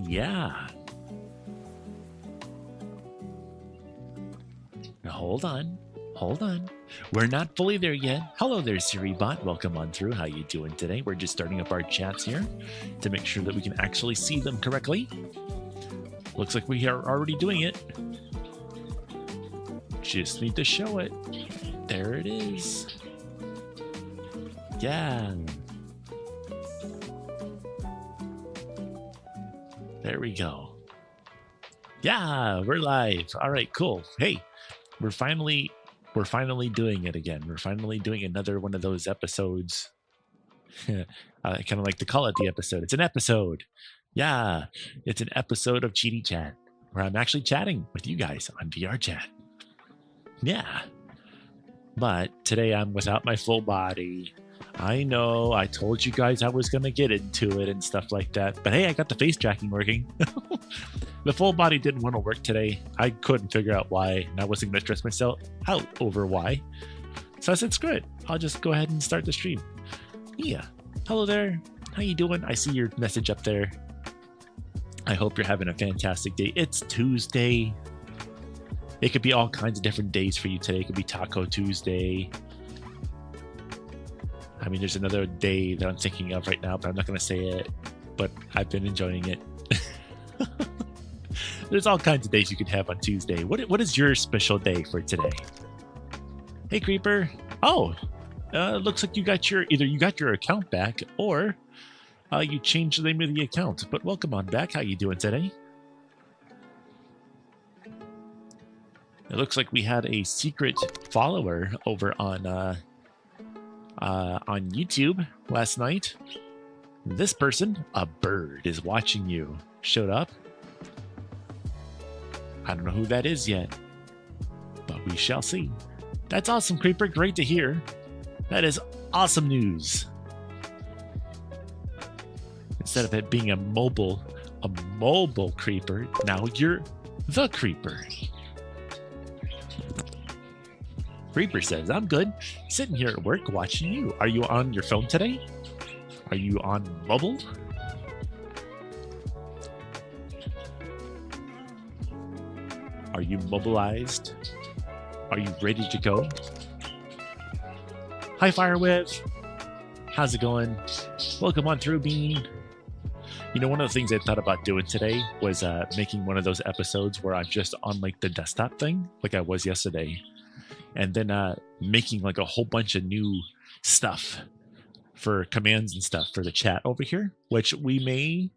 Yeah. Now, hold on. Hold on. We're not fully there yet. Hello there, SiriBot. Welcome on through. How you doing today? We're just starting up our chats here to make sure that we can actually see them correctly. Looks like we are already doing it. Just need to show it. There it is. Yeah. There we go. Yeah, we're live. All right, cool. Hey, we're finally doing it again. We're finally doing another one of those episodes. I kind of like to call it the episode. It's an episode. Yeah, it's an episode of CheetiChat where I'm actually chatting with you guys on VR chat. Yeah. But today I'm without my full body. I know, I told you guys I was going to get into it and stuff like that. But hey, I got the face tracking working. The full body didn't want to work today. I couldn't figure out why, and I wasn't going to stress myself out over why. So I said, screw it. I'll just go ahead and start the stream. Yeah. Hello there. How you doing? I see your message up there. I hope you're having a fantastic day. It's Tuesday. It could be all kinds of different days for you today. It could be Taco Tuesday. I mean, there's another day that I'm thinking of right now, but I'm not going to say it. But I've been enjoying it. There's all kinds of days you could have on Tuesday. What is your special day for today? Hey, Creeper. Oh, looks like you got your account back or you changed the name of the account. But welcome on back. How you doing today? It looks like we had a secret follower over on YouTube last night. This person, a bird, is watching you. Showed up. I don't know who that is yet, but we shall see. That's awesome, Creeper. Great to hear. That is awesome news. Instead of it being a mobile creeper, now you're the creeper. Creeper says, I'm good. Sitting here at work watching you. Are you on your phone today? Are you on mobile? Are you mobilized? Are you ready to go? Hi, Firewhip. How's it going? Welcome on through, Bean. You know, one of the things I thought about doing today was making one of those episodes where I'm just on like the desktop thing, like I was yesterday. And then making like a whole bunch of new stuff for commands and stuff for the chat over here, which we may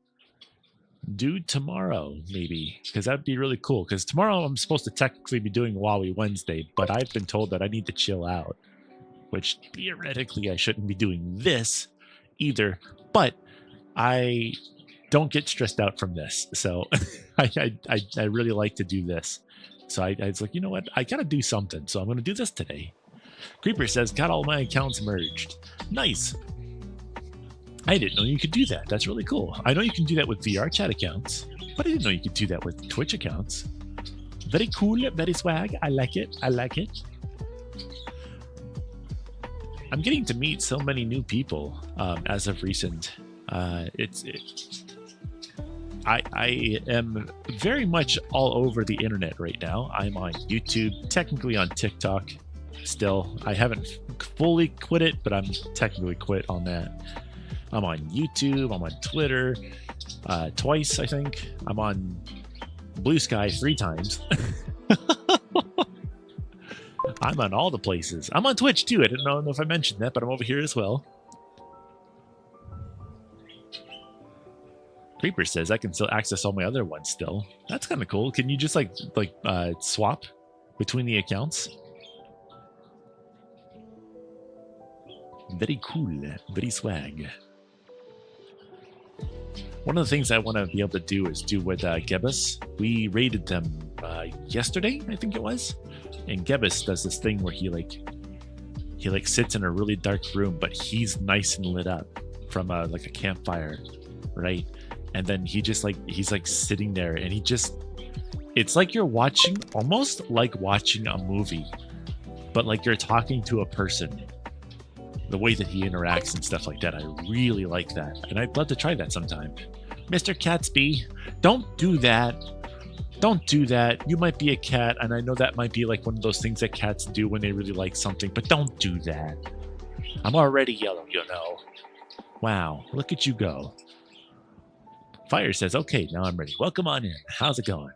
do tomorrow, maybe, because that'd be really cool. Because tomorrow I'm supposed to technically be doing Wowie Wednesday, but I've been told that I need to chill out, which theoretically I shouldn't be doing this either. But I don't get stressed out from this, so I really like to do this. So I was like, you know what? I got to do something. So I'm going to do this today. Creeper says, got all my accounts merged. Nice. I didn't know you could do that. That's really cool. I know you can do that with VR chat accounts, but I didn't know you could do that with Twitch accounts. Very cool. Very swag. I like it. I like it. I'm getting to meet so many new people as of recent. I am very much all over the internet right now. I'm on YouTube, technically on TikTok still. I haven't fully quit it, but I'm technically quit on that. I'm on YouTube, I'm on Twitter twice, I think. I'm on Blue Sky 3 times. I'm on all the places. I'm on Twitch too. I didn't know if I mentioned that, but I'm over here as well. Creeper says I can still access all my other ones still. That's kind of cool. Can you just like swap between the accounts? Very cool. Very swag. One of the things I want to be able to do is do with Gebus. We raided them yesterday, I think it was. And Gebus does this thing where he sits in a really dark room, but he's nice and lit up from like a campfire, right? And then he's sitting there and it's like you're watching, almost like watching a movie, but like you're talking to a person. The way that he interacts and stuff like that, I really like that. And I'd love to try that sometime. Mr. Catsby, don't do that. Don't do that. You might be a cat, and I know that might be like one of those things that cats do when they really like something, but don't do that. I'm already yellow, you know. Wow, look at you go. Fire says, okay, now I'm ready. Welcome on in. How's it going?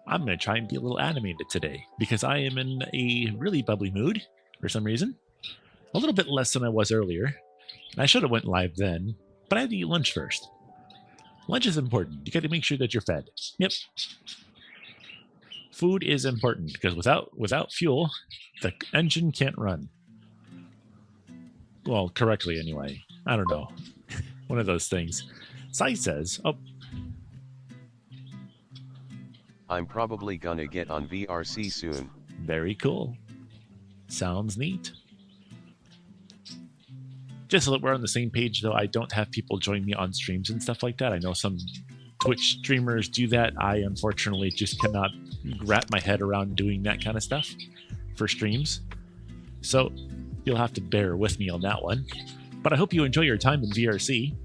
I'm going to try and be a little animated today because I am in a really bubbly mood for some reason. A little bit less than I was earlier. I should have went live then, but I had to eat lunch first. Lunch is important. You got to make sure that you're fed. Yep. Food is important because without fuel, the engine can't run. Well, correctly anyway. I don't know. One of those things. Sai says, oh. I'm probably gonna get on VRC soon. Very cool. Sounds neat. Just so that we're on the same page, though, I don't have people join me on streams and stuff like that. I know some Twitch streamers do that. I unfortunately just cannot wrap my head around doing that kind of stuff for streams. So you'll have to bear with me on that one. But I hope you enjoy your time in VRC.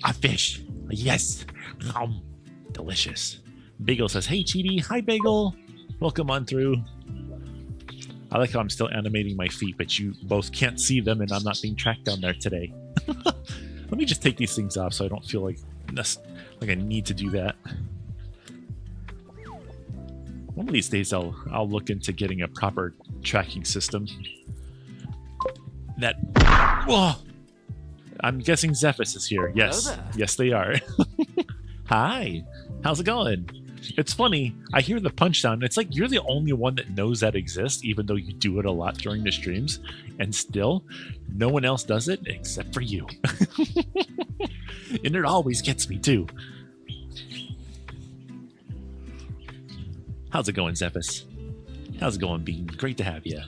A fish. Yes. Delicious. Bagel says, hey, Cheetie. Hi, Bagel. Welcome on through. I like how I'm still animating my feet, but you both can't see them, and I'm not being tracked down there today. Let me just take these things off so I don't feel like I need to do that. One of these days, I'll look into getting a proper tracking system. Whoa! I'm guessing Zephyrus is here. Yes. Yes, they are. Hi. How's it going? It's funny. I hear the punch sound. It's like you're the only one that knows that exists, even though you do it a lot during the streams. And still, no one else does it except for you. And it always gets me, too. How's it going, Zephyrus? How's it going, Bean? Great to have you.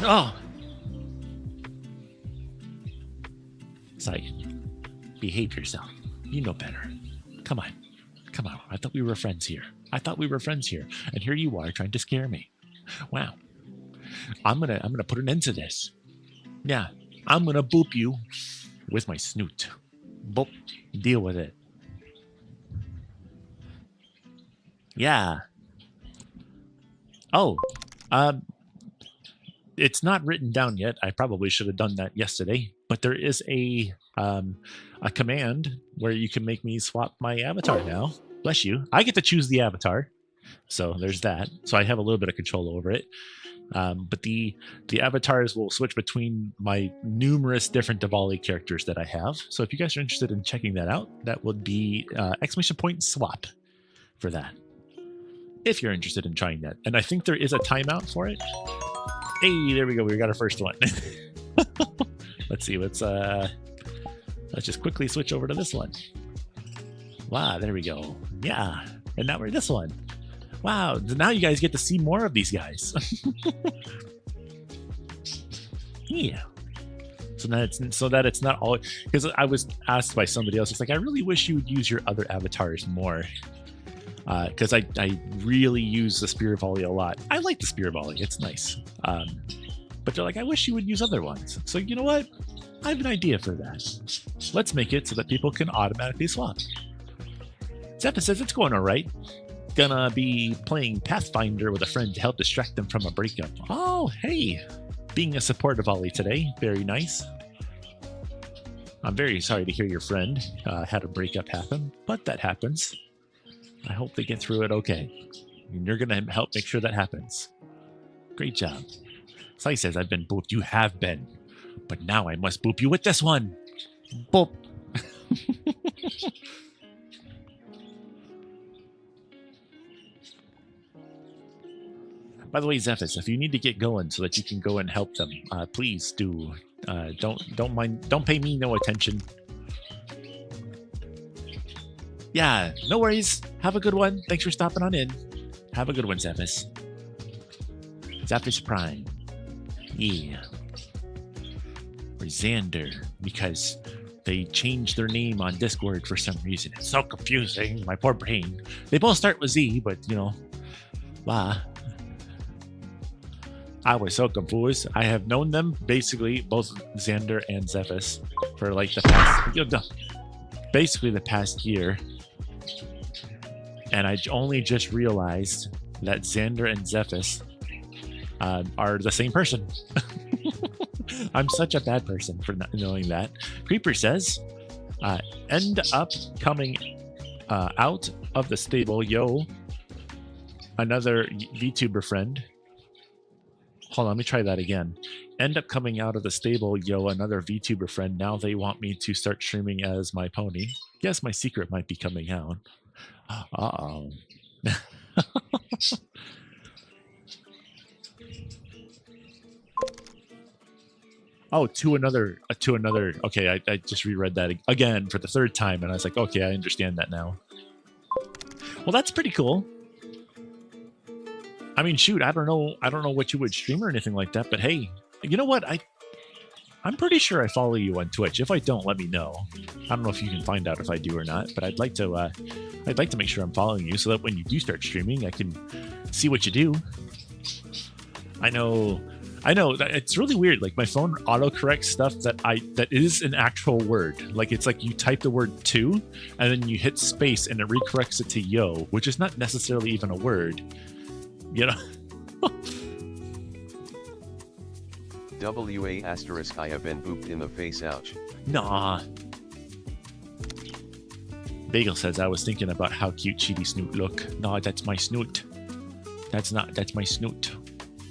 Oh! Sai, behave yourself. You know better. Come on. Come on. I thought we were friends here. And here you are trying to scare me. Wow. I'm gonna put an end to this. Yeah. I'm gonna boop you with my snoot. Boop. Deal with it. Yeah. Oh. It's not written down yet. I probably should have done that yesterday. But there is a command where you can make me swap my avatar now. Bless you. I get to choose the avatar. So there's that. So I have a little bit of control over it. But the avatars will switch between my numerous different Diwali characters that I have. So if you guys are interested in checking that out, that would be !swap for that. If you're interested in trying that. And I think there is a timeout for it. Hey, there we go. We got our first one. Let's see. Let's just quickly switch over to this one. Wow, there we go. Yeah. And now we're this one. Wow, now you guys get to see more of these guys. Yeah. So that it's not all, because I was asked by somebody else, it's like, I really wish you would use your other avatars more. Because I really use the spear volley a lot. I like the spear volley, it's nice. But they're like, I wish you would use other ones. So you know what? I have an idea for that. Let's make it so that people can automatically swap. Zephyr says it's going all right. Gonna be playing Pathfinder with a friend to help distract them from a breakup. Oh, hey. Being a supportive Ollie today. Very nice. I'm very sorry to hear your friend had a breakup happen, but that happens. I hope they get through it okay. And you're gonna help make sure that happens. Great job. Sai says, I've been booped. You have been. But now I must boop you with this one. Boop. By the way, Zephyrus, if you need to get going so that you can go and help them, please do. Don't pay me no attention. Yeah, no worries. Have a good one. Thanks for stopping on in. Have a good one, Zephyrus. Zephyrus Prime. Yeah. Or Xander, because they changed their name on Discord for some reason. It's so confusing. My poor brain. They both start with Z, but, you know, blah. I was so confused. I have known them, basically, both Xander and Zephys, for like the past, basically the past year. And I only just realized that Xander and Zephys are the same person. I'm such a bad person for not knowing that. Creeper says, end up coming out of the stable, yo. Another VTuber friend. Hold on, let me try that again. End up coming out of the stable, yo, another VTuber friend. Now they want me to start streaming as my pony. Guess my secret might be coming out. Uh-oh. Oh, to another. Okay, I just reread that again for the third time, and I was like, okay, I understand that now. Well, that's pretty cool. I mean, shoot, I don't know what you would stream or anything like that, but hey, you know what? I'm pretty sure I follow you on Twitch. If I don't, let me know. I don't know if you can find out if I do or not, but I'd like to make sure I'm following you so that when you do start streaming, I can see what you do. I know it's really weird. Like my phone autocorrects stuff that is an actual word. Like it's like you type the word to, and then you hit space, and it recorrects it to yo, which is not necessarily even a word. You know. WA asterisk I have been booped in the face, ouch. Nah. Bagel says I was thinking about how cute Cheetie Snoot look. No, that's my snoot. That's my snoot.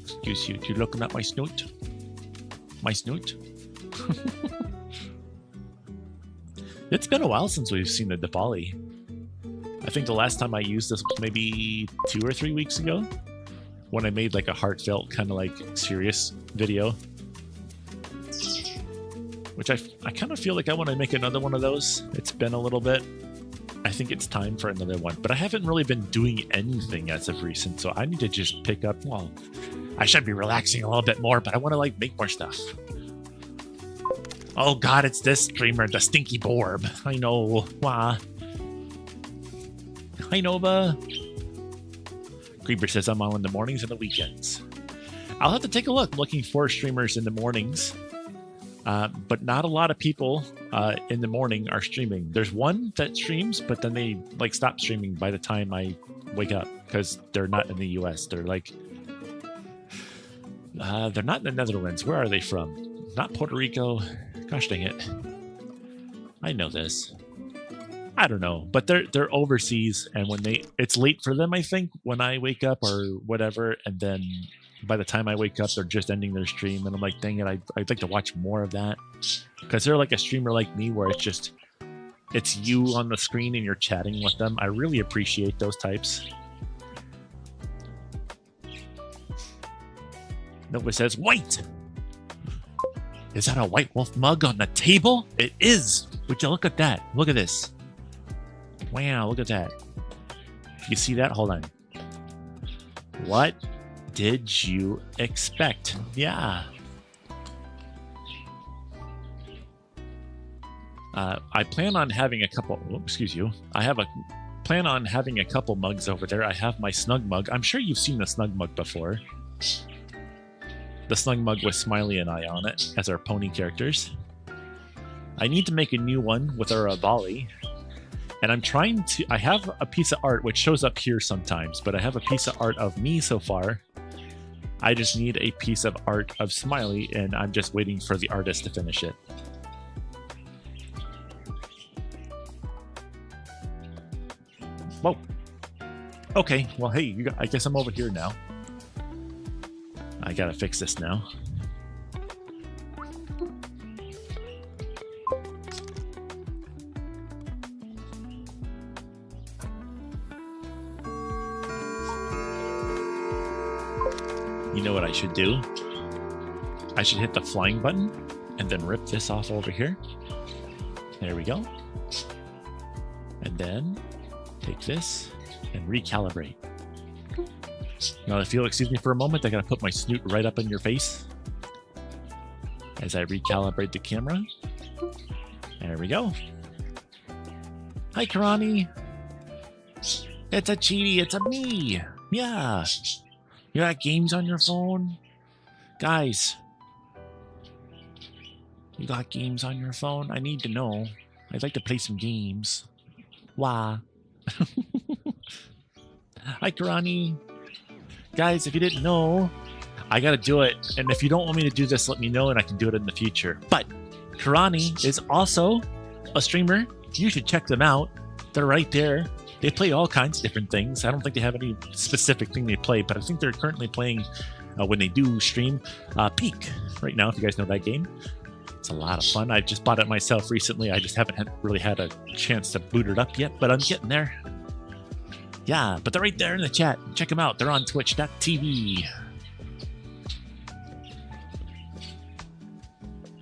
Excuse you. You looking at my snoot? My snoot? It's been a while since we've seen the Diwali. I think the last time I used this was maybe 2 or 3 weeks ago, when I made like a heartfelt kind of like serious video, which I kind of feel like I want to make another one of those. It's been a little bit. I think it's time for another one, but I haven't really been doing anything as of recent, so I need to just pick up. Well, I should be relaxing a little bit more, but I want to like make more stuff. Oh God, it's this streamer, the Stinky Borb. I know. Wah. Hi Nova. Creeper says I'm on in the mornings and the weekends. I'll have to take a look. I'm looking for streamers in the mornings, but not a lot of people in the morning are streaming. There's one that streams, but then they like stop streaming by the time I wake up because they're not in the US. They're like, they're not in the Netherlands. Where are they from? Not Puerto Rico. Gosh dang it. I know this. I don't know, but they're overseas, and when it's late for them, I think, when I wake up or whatever, and then by the time I wake up, they're just ending their stream, and I'm like, dang it, I'd like to watch more of that, because they're like a streamer like me, where it's you on the screen and you're chatting with them. I really appreciate those types. Nova says, white! Is that a White Wolf mug on the table? It is! Would you look at that? Look at this. Wow, look at that. You see that? Hold on. What did you expect? Yeah. I plan on having a couple... Oh, excuse you. Plan on having a couple mugs over there. I have my Snug mug. I'm sure you've seen the Snug mug before. The Snug mug with Smiley and I on it as our pony characters. I need to make a new one with our volley. And I'm trying to... I have a piece of art, which shows up here sometimes, but I have a piece of art of me so far. I just need a piece of art of Smiley, and I'm just waiting for the artist to finish it. Whoa. Okay, well, hey, I guess I'm over here now. I gotta fix this now. You know what I should do? I should hit the flying button and then rip this off over here. There we go. And then take this and recalibrate. Now, if you'll excuse me for a moment, I gotta put my snoot right up in your face as I recalibrate the camera. There we go. Hi, Karani. It's a Cheetie. It's a me. Yeah. You got games on your phone? Guys, you got games on your phone? I need to know. I'd like to play some games. Wah. Hi, Karani. Guys, if you didn't know, I gotta do it. And if you don't want me to do this, let me know and I can do it in the future. But Karani is also a streamer. You should check them out. They're right there. They play all kinds of different things. I don't think they have any specific thing they play, but I think they're currently playing, when they do stream, Peak right now, if you guys know that game. It's a lot of fun. I just bought it myself recently. I just haven't really had a chance to boot it up yet, but I'm getting there. Yeah, but they're right there in the chat. Check them out. They're on twitch.tv.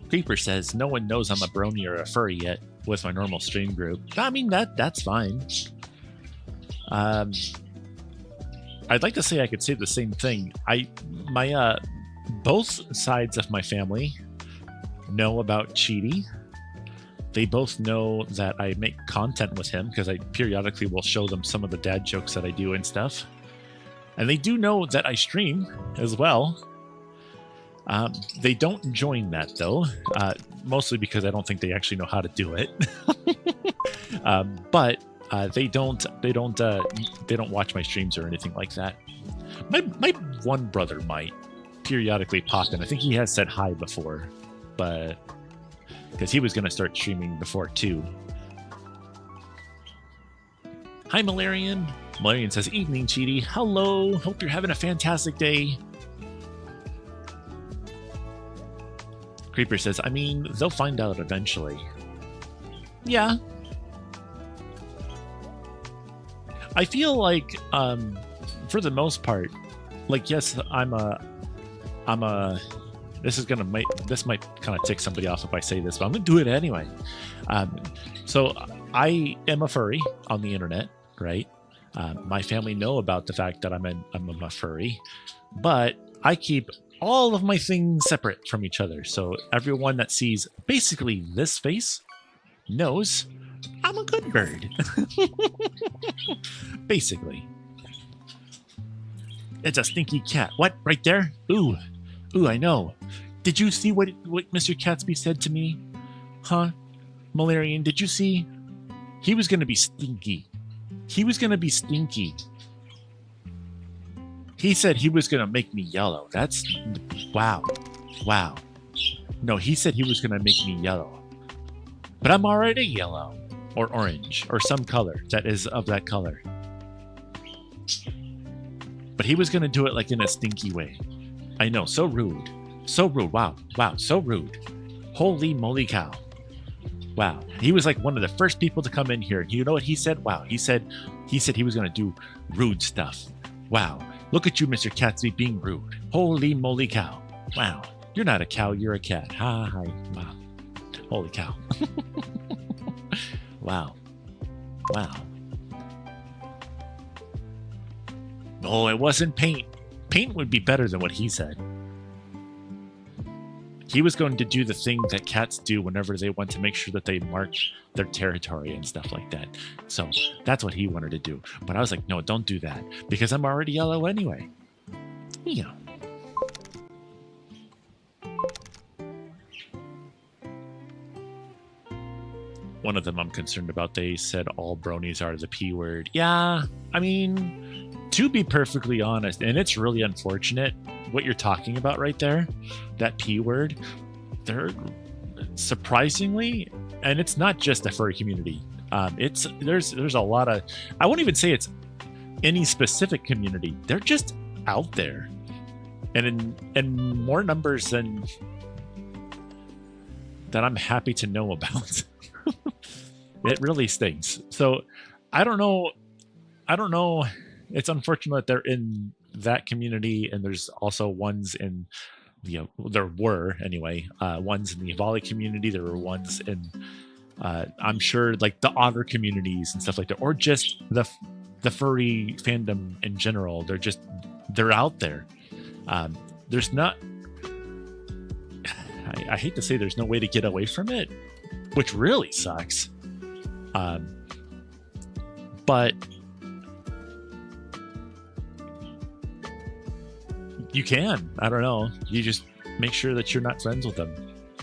Creeper says, no one knows I'm a brony or a furry yet with my normal stream group. I mean, that's fine. I'd like to say I could say the same thing. Both sides of my family know about Cheety. They both know that I make content with him because I periodically will show them some of the dad jokes that I do and stuff. And they do know that I stream as well. They don't join that though, mostly because I don't think they actually know how to do it. But they don't watch my streams or anything like that. My one brother might periodically pop in. I think he has said hi before, but because he was going to start streaming before too. Hi, Malarian. Malarian says, evening, Cheety. Hello. Hope you're having a fantastic day. Creeper says, I mean, they'll find out eventually. Yeah. I feel like, for the most part, like, yes, this might kind of tick somebody off if I say this, but I'm gonna do it anyway. So I am a furry on the internet, right? My family know about the fact that I'm a furry, but I keep all of my things separate from each other. So everyone that sees basically this face knows I'm a good bird. Basically. It's a stinky cat. What? Right there? Ooh, I know. Did you see what Mr. Catsby said to me? Huh? Malarian, did you see? He was going to be stinky. He was going to be stinky. He said he was going to make me yellow. That's... Wow. Wow. No, he said he was going to make me yellow. But I'm already yellow. Or orange. Or some color that is of that color. But he was going to do it like in a stinky way. I know, so rude. So rude. Wow. Wow, so rude. Holy moly cow. Wow. He was like one of the first people to come in here. You know what he said? Wow. He said he was going to do rude stuff. Wow. Look at you, Mr. Catsby, being rude. Holy moly cow. Wow. You're not a cow, you're a cat. Hi. Wow. Holy cow. Wow. Wow. Oh, it wasn't paint. Paint would be better than what he said. He was going to do the thing that cats do whenever they want to make sure that they mark their territory and stuff like that. So that's what he wanted to do. But I was like, no, don't do that because I'm already yellow anyway. Yeah. One of them I'm concerned about. They said all bronies are the P word. Yeah, I mean, to be perfectly honest, and it's really unfortunate what you're talking about right there, that P word, they're surprisingly, and it's not just the furry community. There's a lot of, I won't even say it's any specific community. They're just out there, and in more numbers than I'm happy to know about. It really stinks. So I don't know. It's unfortunate that they're in that community, and there's also ones in there were anyway ones in the Avali community. There were ones in I'm sure like the otter communities and stuff like that, or just the furry fandom in general. They're out there. There's not, I hate to say there's no way to get away from it, which really sucks. But You can. I don't know. You just make sure that you're not friends with them.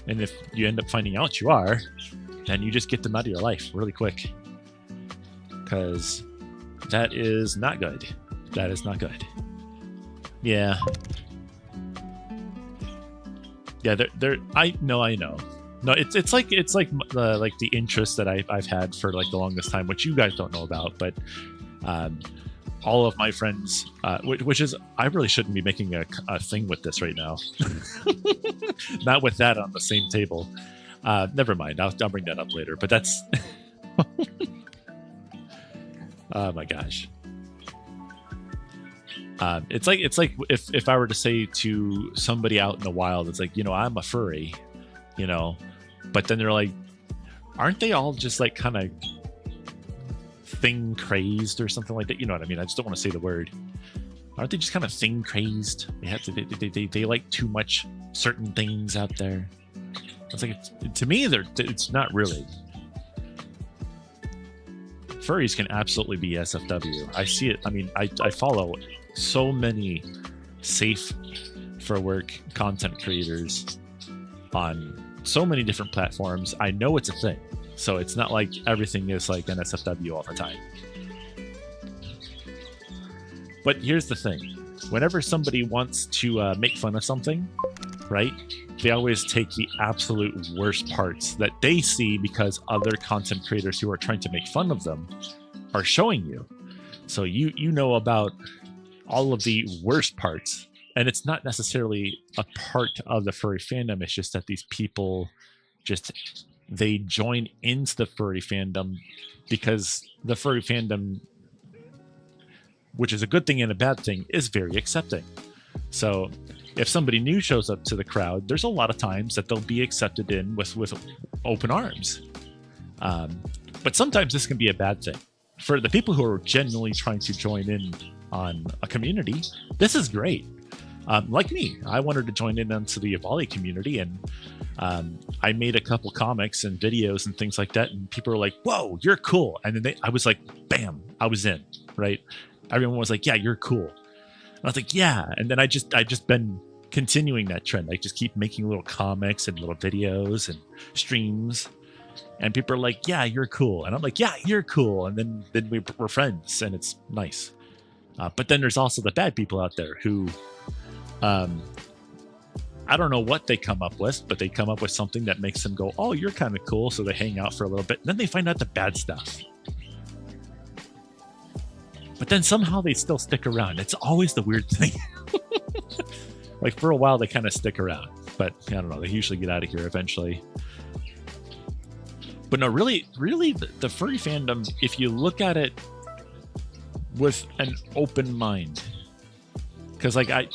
And if you end up finding out you are, then you just get them out of your life really quick. Because that is not good. That is not good. Yeah. Yeah, I know. No, it's like the interest that I've had for like the longest time, which you guys don't know about, but all of my friends, which is, I really shouldn't be making a thing with this right now. Not with that on the same table. Never mind. I'll bring that up later. But that's, oh my gosh. It's like if I were to say to somebody out in the wild, it's like, I'm a furry, but then they're like, aren't they all just like kind of thing crazed or something like that? You know what I mean? I just don't want to say the word. Aren't they just kind of thing crazed? They like too much certain things out there. It's like, to me, it's not really. Furries can absolutely be SFW. I see it. I mean, I follow so many safe for work content creators on so many different platforms. I know it's a thing. So it's not like everything is like NSFW all the time. But here's the thing. Whenever somebody wants to make fun of something, right, they always take the absolute worst parts that they see because other content creators who are trying to make fun of them are showing you. So you know about all of the worst parts. And it's not necessarily a part of the furry fandom. It's just that these people they join into the furry fandom because the furry fandom, which is a good thing and a bad thing, is very accepting. So if somebody new shows up to the crowd, there's a lot of times that they'll be accepted in with open arms. But sometimes this can be a bad thing. For the people who are genuinely trying to join in on a community, this is great. Like me, I wanted to join in onto the Avali community, and I made a couple comics and videos and things like that, and people were like, "Whoa, you're cool!" And then I was like, "Bam!" I was in. Right? Everyone was like, "Yeah, you're cool." And I was like, "Yeah." And then I just been continuing that trend. I just keep making little comics and little videos and streams, and people are like, "Yeah, you're cool," and I'm like, "Yeah, you're cool." And then we're friends, and it's nice. But then there's also the bad people out there who. I don't know what they come up with, but they come up with something that makes them go, "Oh, you're kind of cool." So they hang out for a little bit, and then they find out the bad stuff. But then somehow they still stick around. It's always the weird thing. Like for a while, they kind of stick around, but I don't know. They usually get out of here eventually. But no, really, the furry fandom, if you look at it with an open mind, because like I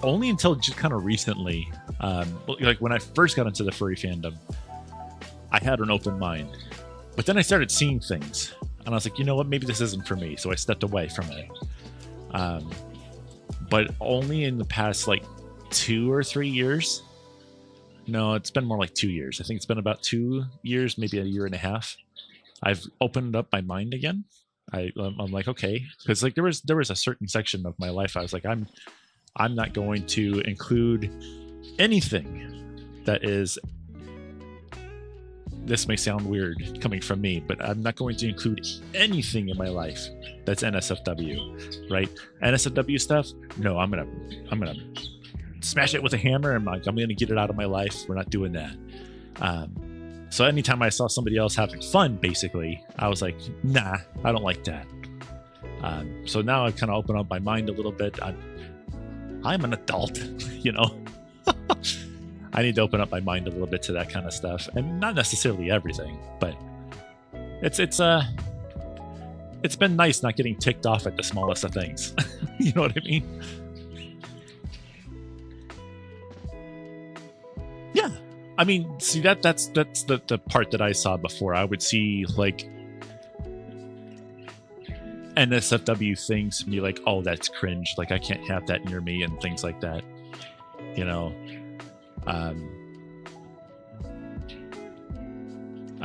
only until just kind of recently, like when I first got into the furry fandom, I had an open mind, but then I started seeing things, and I was like, you know what, maybe this isn't for me. So I stepped away from it. But only in the past like 2 or 3 years. No, it's been more like 2 years. I think it's been about 2 years, maybe a year and a half. I've opened up my mind again. I'm like, okay, because like there was a certain section of my life I was like, I'm not going to include anything that is. This may sound weird coming from me, but I'm not going to include anything in my life that's NSFW, right? NSFW stuff. No, I'm gonna smash it with a hammer, and I'm gonna get it out of my life. We're not doing that. So anytime I saw somebody else having fun, basically, I was like, nah, I don't like that. So now I've kind of opened up my mind a little bit. I'm an adult, you know. I need to open up my mind a little bit to that kind of stuff, and not necessarily everything, but it's been nice not getting ticked off at the smallest of things. You know what I mean? Yeah. I mean, see that's the part that I saw before. I would see like NSFW things and be like, "Oh, that's cringe. Like I can't have that near me," and things like that. You know. I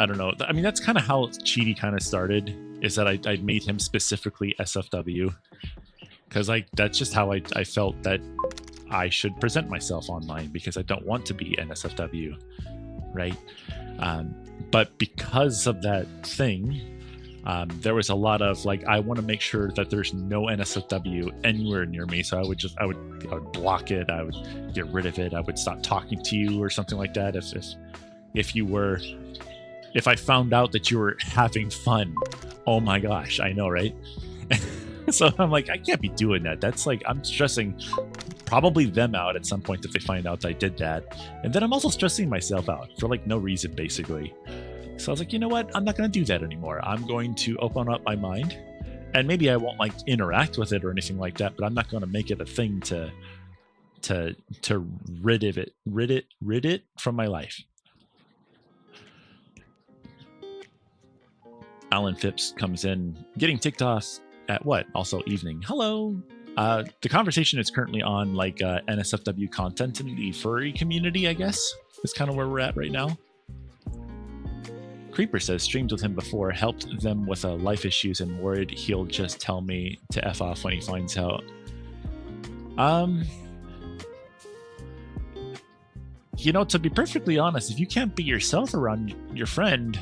don't know. I mean, that's kind of how Cheaty kind of started, is that I made him specifically SFW, because like that's just how I felt that I should present myself online because I don't want to be NSFW, right? But because of that thing, there was a lot of like, I want to make sure that there's no NSFW anywhere near me. So I would block it. I would get rid of it. I would stop talking to you or something like that. If I found out that you were having fun, oh my gosh, I know, right? So I'm like, I can't be doing that. That's like, I'm stressing probably them out at some point if they find out I did that. And then I'm also stressing myself out for like no reason, basically. So I was like, you know what? I'm not going to do that anymore. I'm going to open up my mind, and maybe I won't like interact with it or anything like that, but I'm not going to make it a thing to rid it from my life. Alan Phipps comes in, getting ticked off at what? Also evening. Hello. The conversation is currently on like NSFW content in the furry community, I guess. Is kind of where we're at right now. Creeper says streamed with him before, helped them with life issues, and worried he'll just tell me to F off when he finds out. You know, to be perfectly honest, if you can't be yourself around your friend,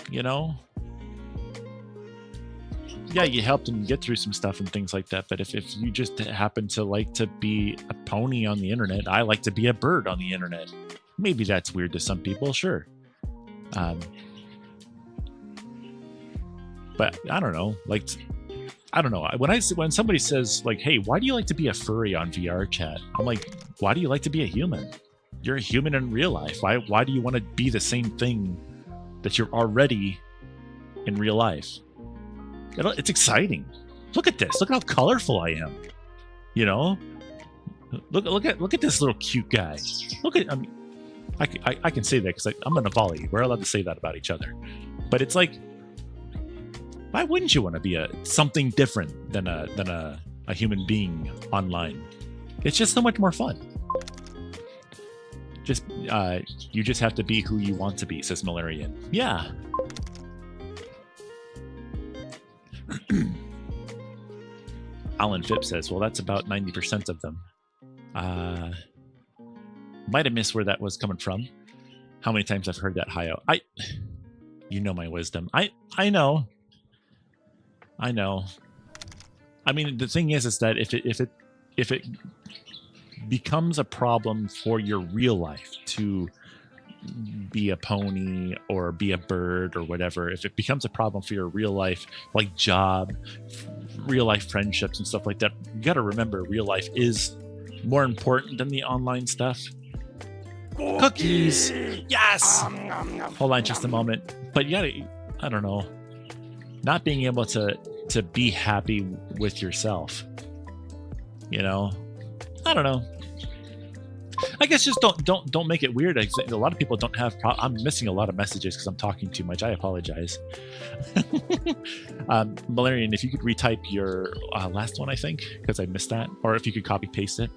you know, yeah, you helped him get through some stuff and things like that. But if you just happen to like to be a pony on the internet, I like to be a bird on the internet. Maybe that's weird to some people, sure. But I don't know. Like, I don't know. When somebody says like, "Hey, why do you like to be a furry on VR chat?" I'm like, "Why do you like to be a human? You're a human in real life. Why do you want to be the same thing that you're already in real life?" It's exciting. Look at this. Look at how colorful I am. You know, look at this little cute guy. Look at I can say that because I'm a Navali. We're allowed to say that about each other. But it's like, why wouldn't you want to be something different than a human being online? It's just so much more fun. You just have to be who you want to be, says Malarian. Yeah. Alan Phipps says, well, that's about 90% of them. Might have missed where that was coming from. How many times I've heard that, Hayo? You know my wisdom. I know. I mean, the thing is that if it becomes a problem for your real life to be a pony or be a bird or whatever, if it becomes a problem for your real life, like job, real life friendships and stuff like that, you got to remember real life is more important than the online stuff. Cookies! Yes! Hold on just a moment. But you gotta, I don't know, not being able to be happy with yourself. You know? I don't know. I guess just don't make it weird. A lot of people don't have. I'm missing a lot of messages because I'm talking too much. I apologize. Valerian, if you could retype your last one, I think, because I missed that, or if you could copy paste it.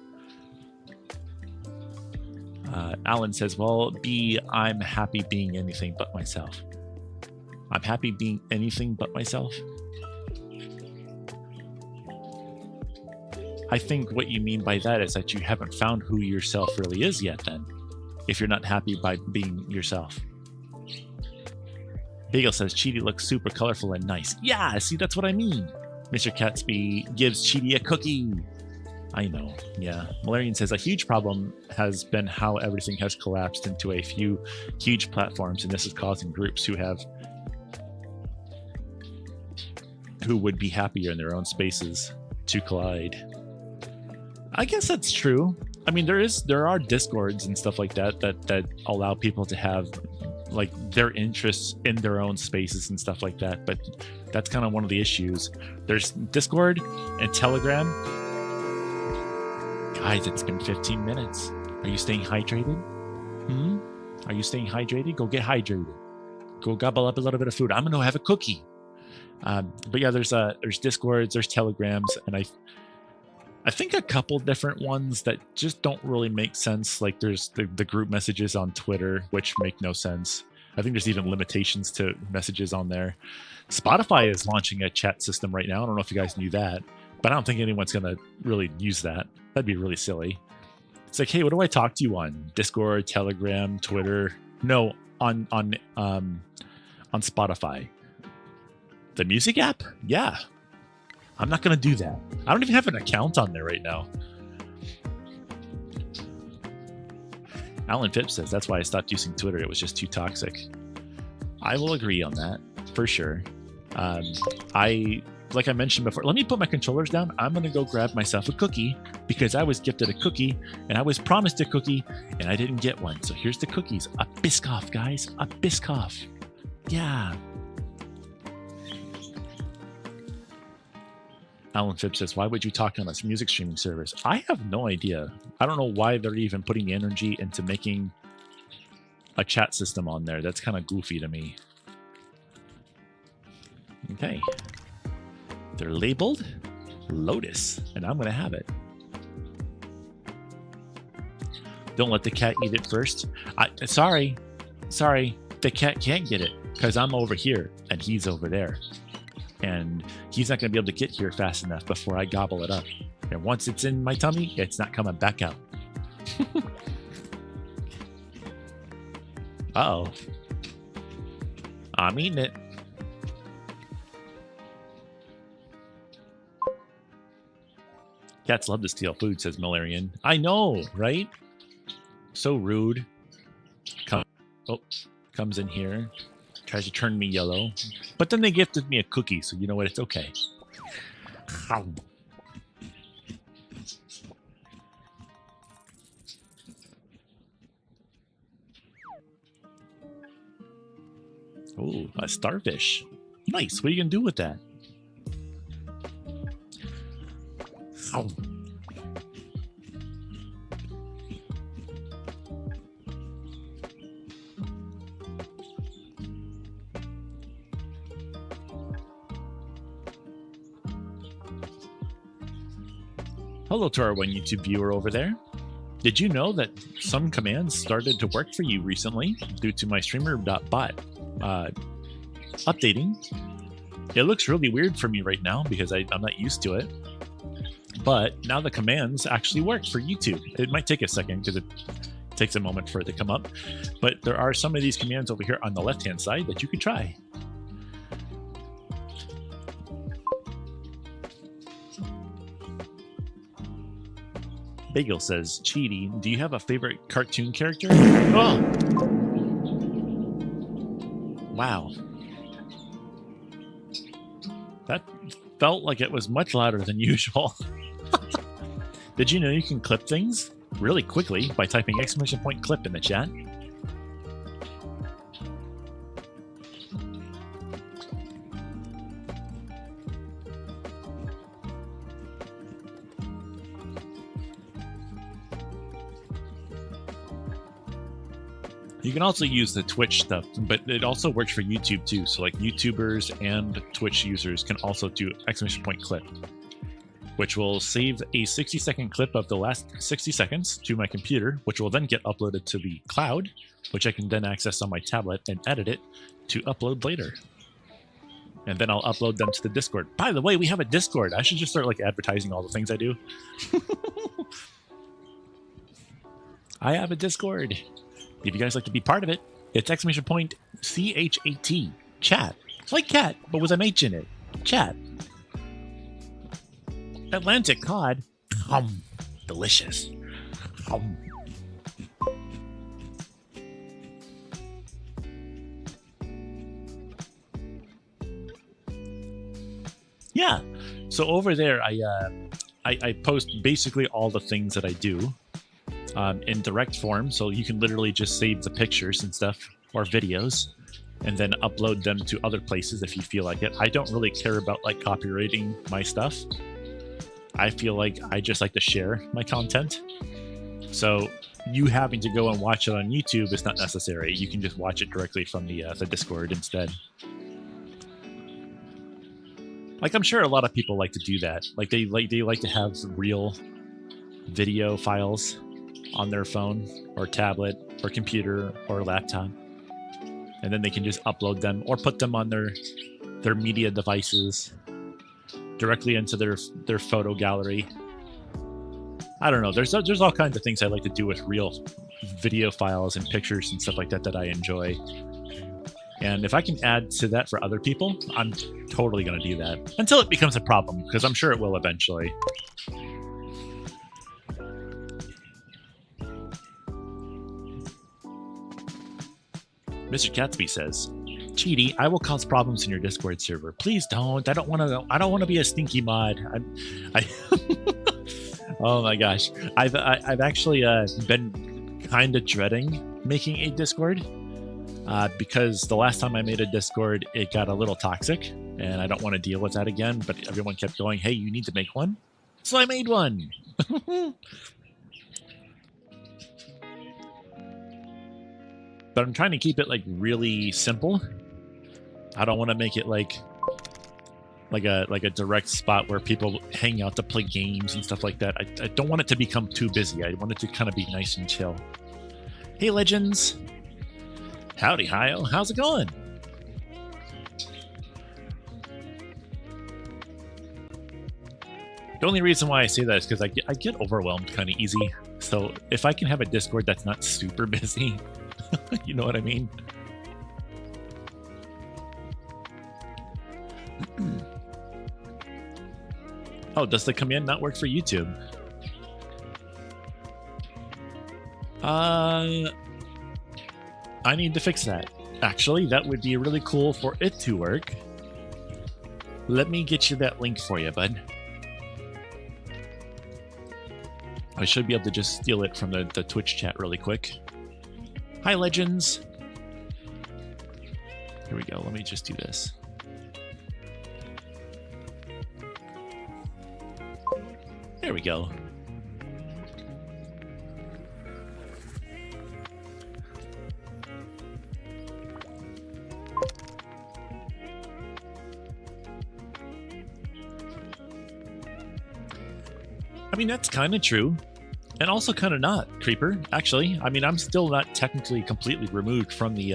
Alan says, "Well, I'm happy being anything but myself. I'm happy being anything but myself." I think what you mean by that is that you haven't found who yourself really is yet, then, if you're not happy by being yourself. Bagel says, Cheetie looks super colorful and nice. Yeah, see, that's what I mean. Mr. Catsby gives Cheetie a cookie. I know, yeah. Malarian says, a huge problem has been how everything has collapsed into a few huge platforms, and this is causing groups who would be happier in their own spaces to collide. I guess that's true. I mean, there are discords and stuff like that allow people to have like their interests in their own spaces and stuff like that. But that's kind of one of the issues. There's Discord and Telegram. Guys, it's been 15 minutes. Are you staying hydrated? Are you staying hydrated? Go get hydrated. Go gobble up a little bit of food. I'm gonna have a cookie. But yeah, there's Discords, there's Telegrams, and I think a couple different ones that just don't really make sense. Like there's the group messages on Twitter, which make no sense. I think there's even limitations to messages on there. Spotify is launching a chat system right now. I don't know if you guys knew that. But I don't think anyone's going to really use that. That'd be really silly. It's like, hey, what do I talk to you on? Discord, Telegram, Twitter? No, on Spotify. The music app? Yeah. I'm not going to do that. I don't even have an account on there right now. Alan Phipps says that's why I stopped using Twitter. It was just too toxic. I will agree on that for sure. Like I mentioned before, let me put my controllers down. I'm going to go grab myself a cookie because I was gifted a cookie and I was promised a cookie and I didn't get one. So here's the cookies. A Biscoff, guys. A Biscoff. Yeah. Alan Phipps says, why would you talk on this music streaming service? I have no idea. I don't know why they're even putting the energy into making a chat system on there. That's kind of goofy to me. Okay. They're labeled Lotus, and I'm going to have it. Don't let the cat eat it first. Sorry. The cat can't get it because I'm over here and he's over there. And he's not going to be able to get here fast enough before I gobble it up. And once it's in my tummy, it's not coming back out. Uh-oh. I'm eating it. Cats love to steal food, says Malarian. I know, right? So rude. Comes in here. Tries to turn me yellow. But then they gifted me a cookie, so you know what? It's okay. Oh, a starfish. Nice. What are you going to do with that? Ow. Hello to our one YouTube viewer over there. Did you know that some commands started to work for you recently due to my streamer.bot updating? It looks really weird for me right now because I'm not used to it. But now the commands actually work for YouTube. It might take a second because it takes a moment for it to come up. But there are some of these commands over here on the left-hand side that you can try. Bagel says, Cheaty, do you have a favorite cartoon character? Oh! Wow. That felt like it was much louder than usual. Did you know you can clip things really quickly by typing !clip in the chat? You can also use the Twitch stuff, but it also works for YouTube too. So like YouTubers and Twitch users can also do !clip, which will save a 60-second clip of the last 60 seconds to my computer, which will then get uploaded to the cloud, which I can then access on my tablet and edit it to upload later. And then I'll upload them to the Discord. By the way, we have a Discord. I should just start like advertising all the things I do. I have a Discord. If you guys like to be part of it, it's !CHAT. Chat. Like cat, but with an H in it. Chat. Atlantic cod. Delicious. Yeah. So over there, I post basically all the things that I do. In direct form, so you can literally just save the pictures and stuff or videos and then upload them to other places if you feel like it. I don't really care about like copywriting my stuff. I feel like I just like to share my content. So you having to go and watch it on YouTube is not necessary. You can just watch it directly from the Discord instead. Like I'm sure a lot of people like to do that. Like they like to have real video files on their phone or tablet or computer or laptop, and then they can just upload them or put them on their media devices directly into their photo gallery. I don't know. There's all kinds of things I like to do with real video files and pictures and stuff like that I enjoy. And if I can add to that for other people, I'm totally going to do that until it becomes a problem, because I'm sure it will eventually. Mr. Catsby says, Cheaty, I will cause problems in your Discord server. Please don't. I don't want to be a stinky mod. Oh my gosh. I've actually been kind of dreading making a Discord because the last time I made a Discord, it got a little toxic, and I don't want to deal with that again. But everyone kept going, hey, you need to make one. So I made one. But I'm trying to keep it like really simple. I don't want to make it like a direct spot where people hang out to play games and stuff like that. I don't want it to become too busy. I want it to kind of be nice and chill. Hey, Legends. Howdy, Hio. How's it going? The only reason why I say that is because I get overwhelmed kind of easy. So if I can have a Discord that's not super busy, you know what I mean? Oh, does the command not work for YouTube? I need to fix that. Actually, that would be really cool for it to work. Let me get you that link for you, bud. I should be able to just steal it from the Twitch chat really quick. Hi, Legends. Here we go. Let me just do this. There we go. I mean, that's kind of true. And also kind of not, Creeper, actually. I mean, I'm still not technically completely removed from the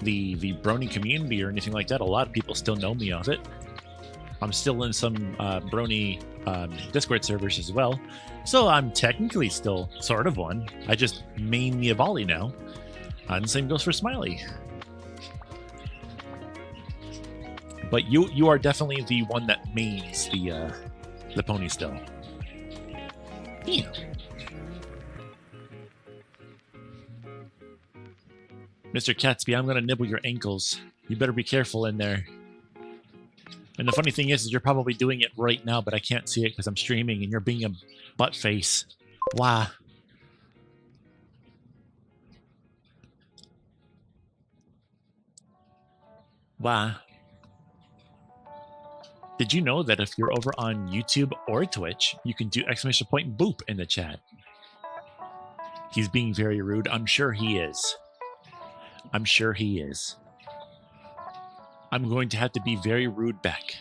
Brony community or anything like that. A lot of people still know me of it. I'm still in some Brony Discord servers as well. So I'm technically still sort of one. I just main Niavali now. And the same goes for Smiley. But you are definitely the one that mains the pony still. Yeah. Mr. Catsby, I'm going to nibble your ankles. You better be careful in there. And the funny thing is you're probably doing it right now, but I can't see it because I'm streaming and you're being a butt face. Wow. Wow. Did you know that if you're over on YouTube or Twitch, you can do ! Boop in the chat? He's being very rude. I'm sure he is. I'm sure he is. I'm going to have to be very rude back.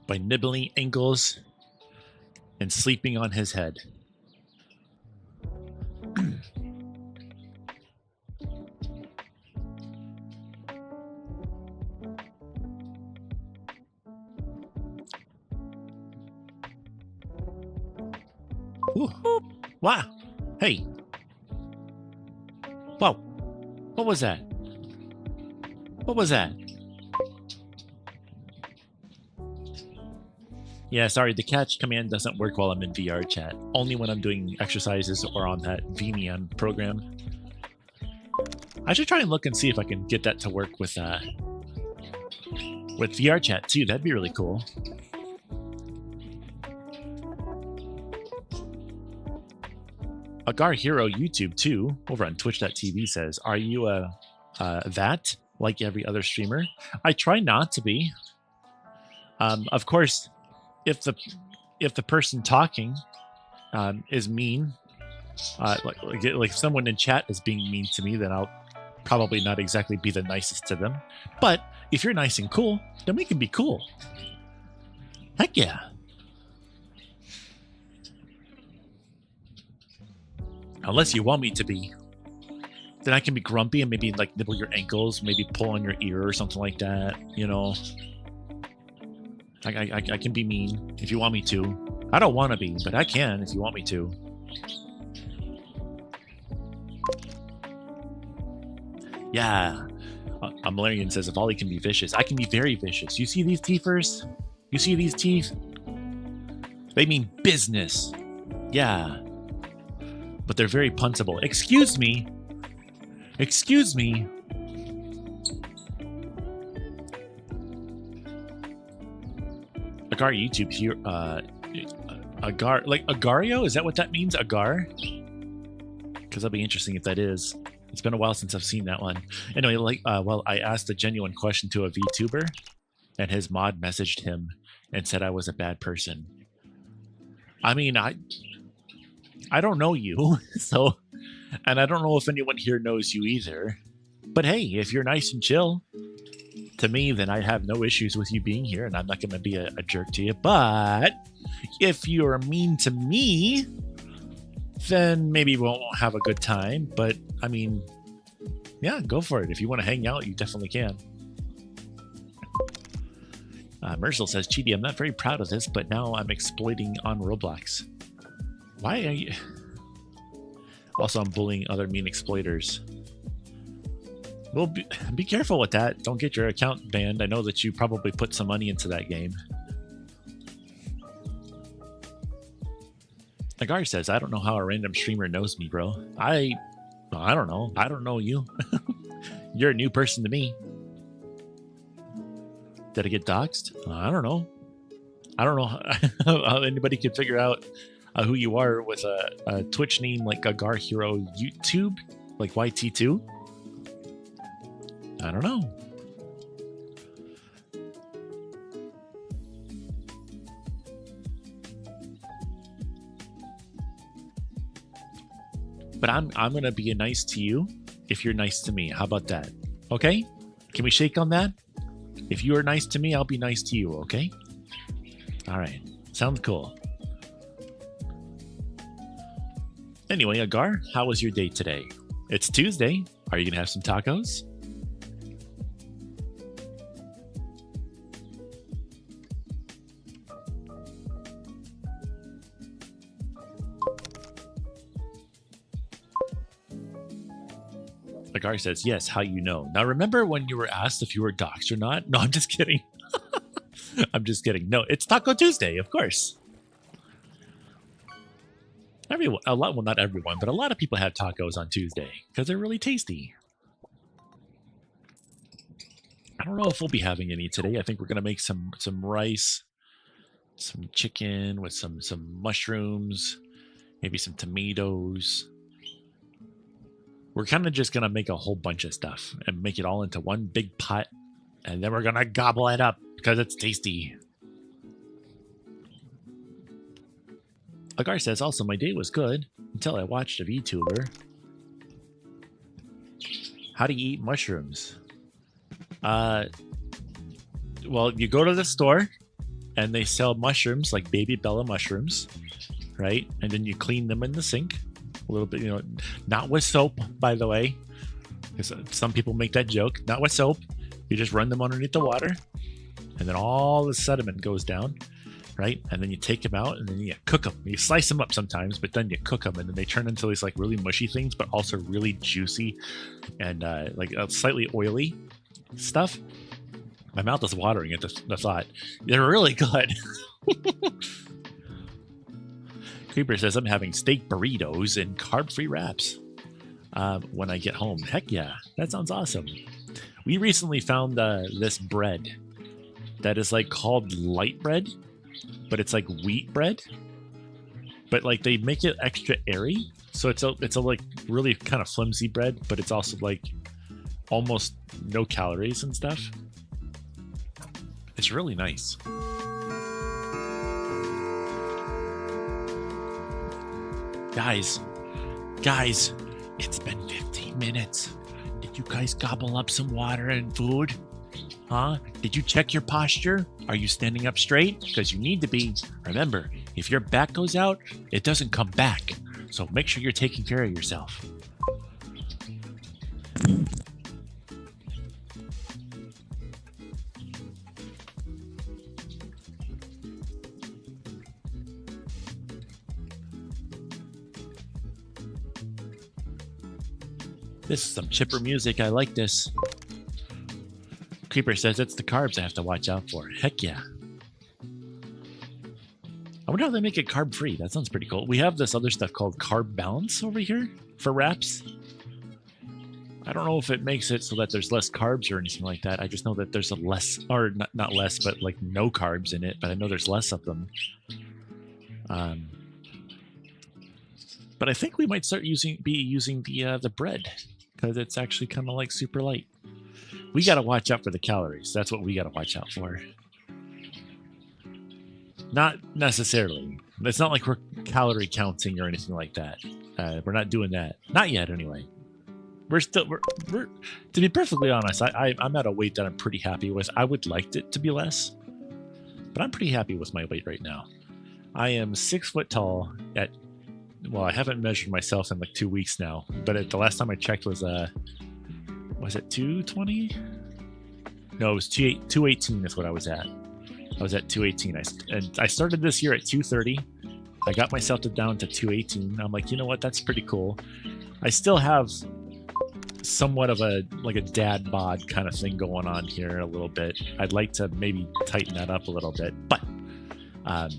By nibbling ankles and sleeping on his head. Ooh. Wow. Hey. Whoa. What was that? What was that? Yeah, sorry, the catch command doesn't work while I'm in VR chat. Only when I'm doing exercises or on that Vimian program. I should try and look and see if I can get that to work with VR chat too. That'd be really cool. Agar Hero YouTube too, over on twitch.tv says, are you that like every other streamer? I try not to be. Of course, if the person talking is mean, like if someone in chat is being mean to me, then I'll probably not exactly be the nicest to them. But if you're nice and cool, then we can be cool. Heck yeah. Unless you want me to be. then I can be grumpy and maybe like nibble your ankles, maybe pull on your ear or something like that. You know, I can be mean if you want me to. I don't want to be, but I can if you want me to. Yeah. Malarian says if Ollie can be vicious, I can be very vicious. You see these teethers? You see these teeth? They mean business. Yeah. But they're very punchable. Excuse me. Excuse me. Agar YouTube here. Agar, like Agario? Is that what that means? Agar? Because that'll be interesting if that is. It's been a while since I've seen that one. Anyway, like, well, I asked a genuine question to a VTuber, and his mod messaged him and said I was a bad person. I mean, I don't know you, so, and I don't know if anyone here knows you either. But hey, if you're nice and chill to me, then I have no issues with you being here, and I'm not going to be a jerk to you. But if you're mean to me, then maybe we won't have a good time. But I mean, yeah, go for it. If you want to hang out, you definitely can. Mercil says, Cheaty, I'm not very proud of this, but now I'm exploiting on Roblox. Why are you... Also, I'm bullying other mean exploiters. Well, be careful with that. Don't get your account banned. I know that you probably put some money into that game. Agar says, I don't know how a random streamer knows me, bro. I don't know. I don't know you. You're a new person to me. Did I get doxxed? I don't know. I don't know how anybody can figure out who you are with a Twitch name like Agar Hero YouTube, like YT2. I don't know. But I'm gonna be nice to you if you're nice to me. How about that? Okay? Can we shake on that? If you are nice to me, I'll be nice to you, okay? All right. Sounds cool. Anyway, Agar, how was your day today? It's Tuesday. Are you gonna have some tacos? Agar says, yes, how you know. Now, remember when you were asked if you were doxxed or not? No, I'm just kidding. I'm just kidding. No, it's Taco Tuesday, of course. Well, not everyone, but a lot of people have tacos on Tuesday because they're really tasty. I don't know if we'll be having any today. I think we're going to make some rice, some chicken with some mushrooms, maybe some tomatoes. We're kind of just going to make a whole bunch of stuff and make it all into one big pot. And then we're going to gobble it up because it's tasty. Agar says, also, my day was good until I watched a VTuber. How do you eat mushrooms? Well, you go to the store and they sell mushrooms, like baby Bella mushrooms, right? And then you clean them in the sink. A little bit, not with soap, by the way, because some people make that joke. Not with soap. You just run them underneath the water, and then all the sediment goes down, right? And then you take them out, and then you cook them. You slice them up sometimes, but then you cook them, and then they turn into these like really mushy things, but also really juicy and like slightly oily stuff. My mouth is watering at the thought. They're really good. Creeper says, I'm having steak burritos and carb-free wraps when I get home. Heck yeah, that sounds awesome. We recently found this bread that is like called light bread, but it's like wheat bread. But like they make it extra airy, so it's a like really kind of flimsy bread, but it's also like almost no calories and stuff. It's really nice. Guys, it's been 15 minutes. Did you guys gobble up some water and food? Huh? Did you check your posture? Are you standing up straight? Because you need to be. Remember, if your back goes out, it doesn't come back. So make sure you're taking care of yourself. This is some chipper music. I like this. Creeper says it's the carbs I have to watch out for. Heck yeah. I wonder how they make it carb free. That sounds pretty cool. We have this other stuff called carb balance over here for wraps. I don't know if it makes it so that there's less carbs or anything like that. I just know that there's a less, or not less, but like no carbs in it. But I know there's less of them. But I think we might start be using the bread because it's actually kind of like super light. We got to watch out for the calories. That's what we got to watch out for. Not necessarily. It's not like we're calorie counting or anything like that. We're not doing that. Not yet, anyway. We're to be perfectly honest, I'm at a weight that I'm pretty happy with. I would like it to be less, but I'm pretty happy with my weight right now. I am 6 foot tall at, well, I haven't measured myself in like 2 weeks now, but at the last time I checked was it 220? No, it was 218 is what I was at. I was at 218. And I started this year at 230. I got myself down to 218. I'm like, you know what? That's pretty cool. I still have somewhat of a dad bod kind of thing going on here a little bit. I'd like to maybe tighten that up a little bit, but I'm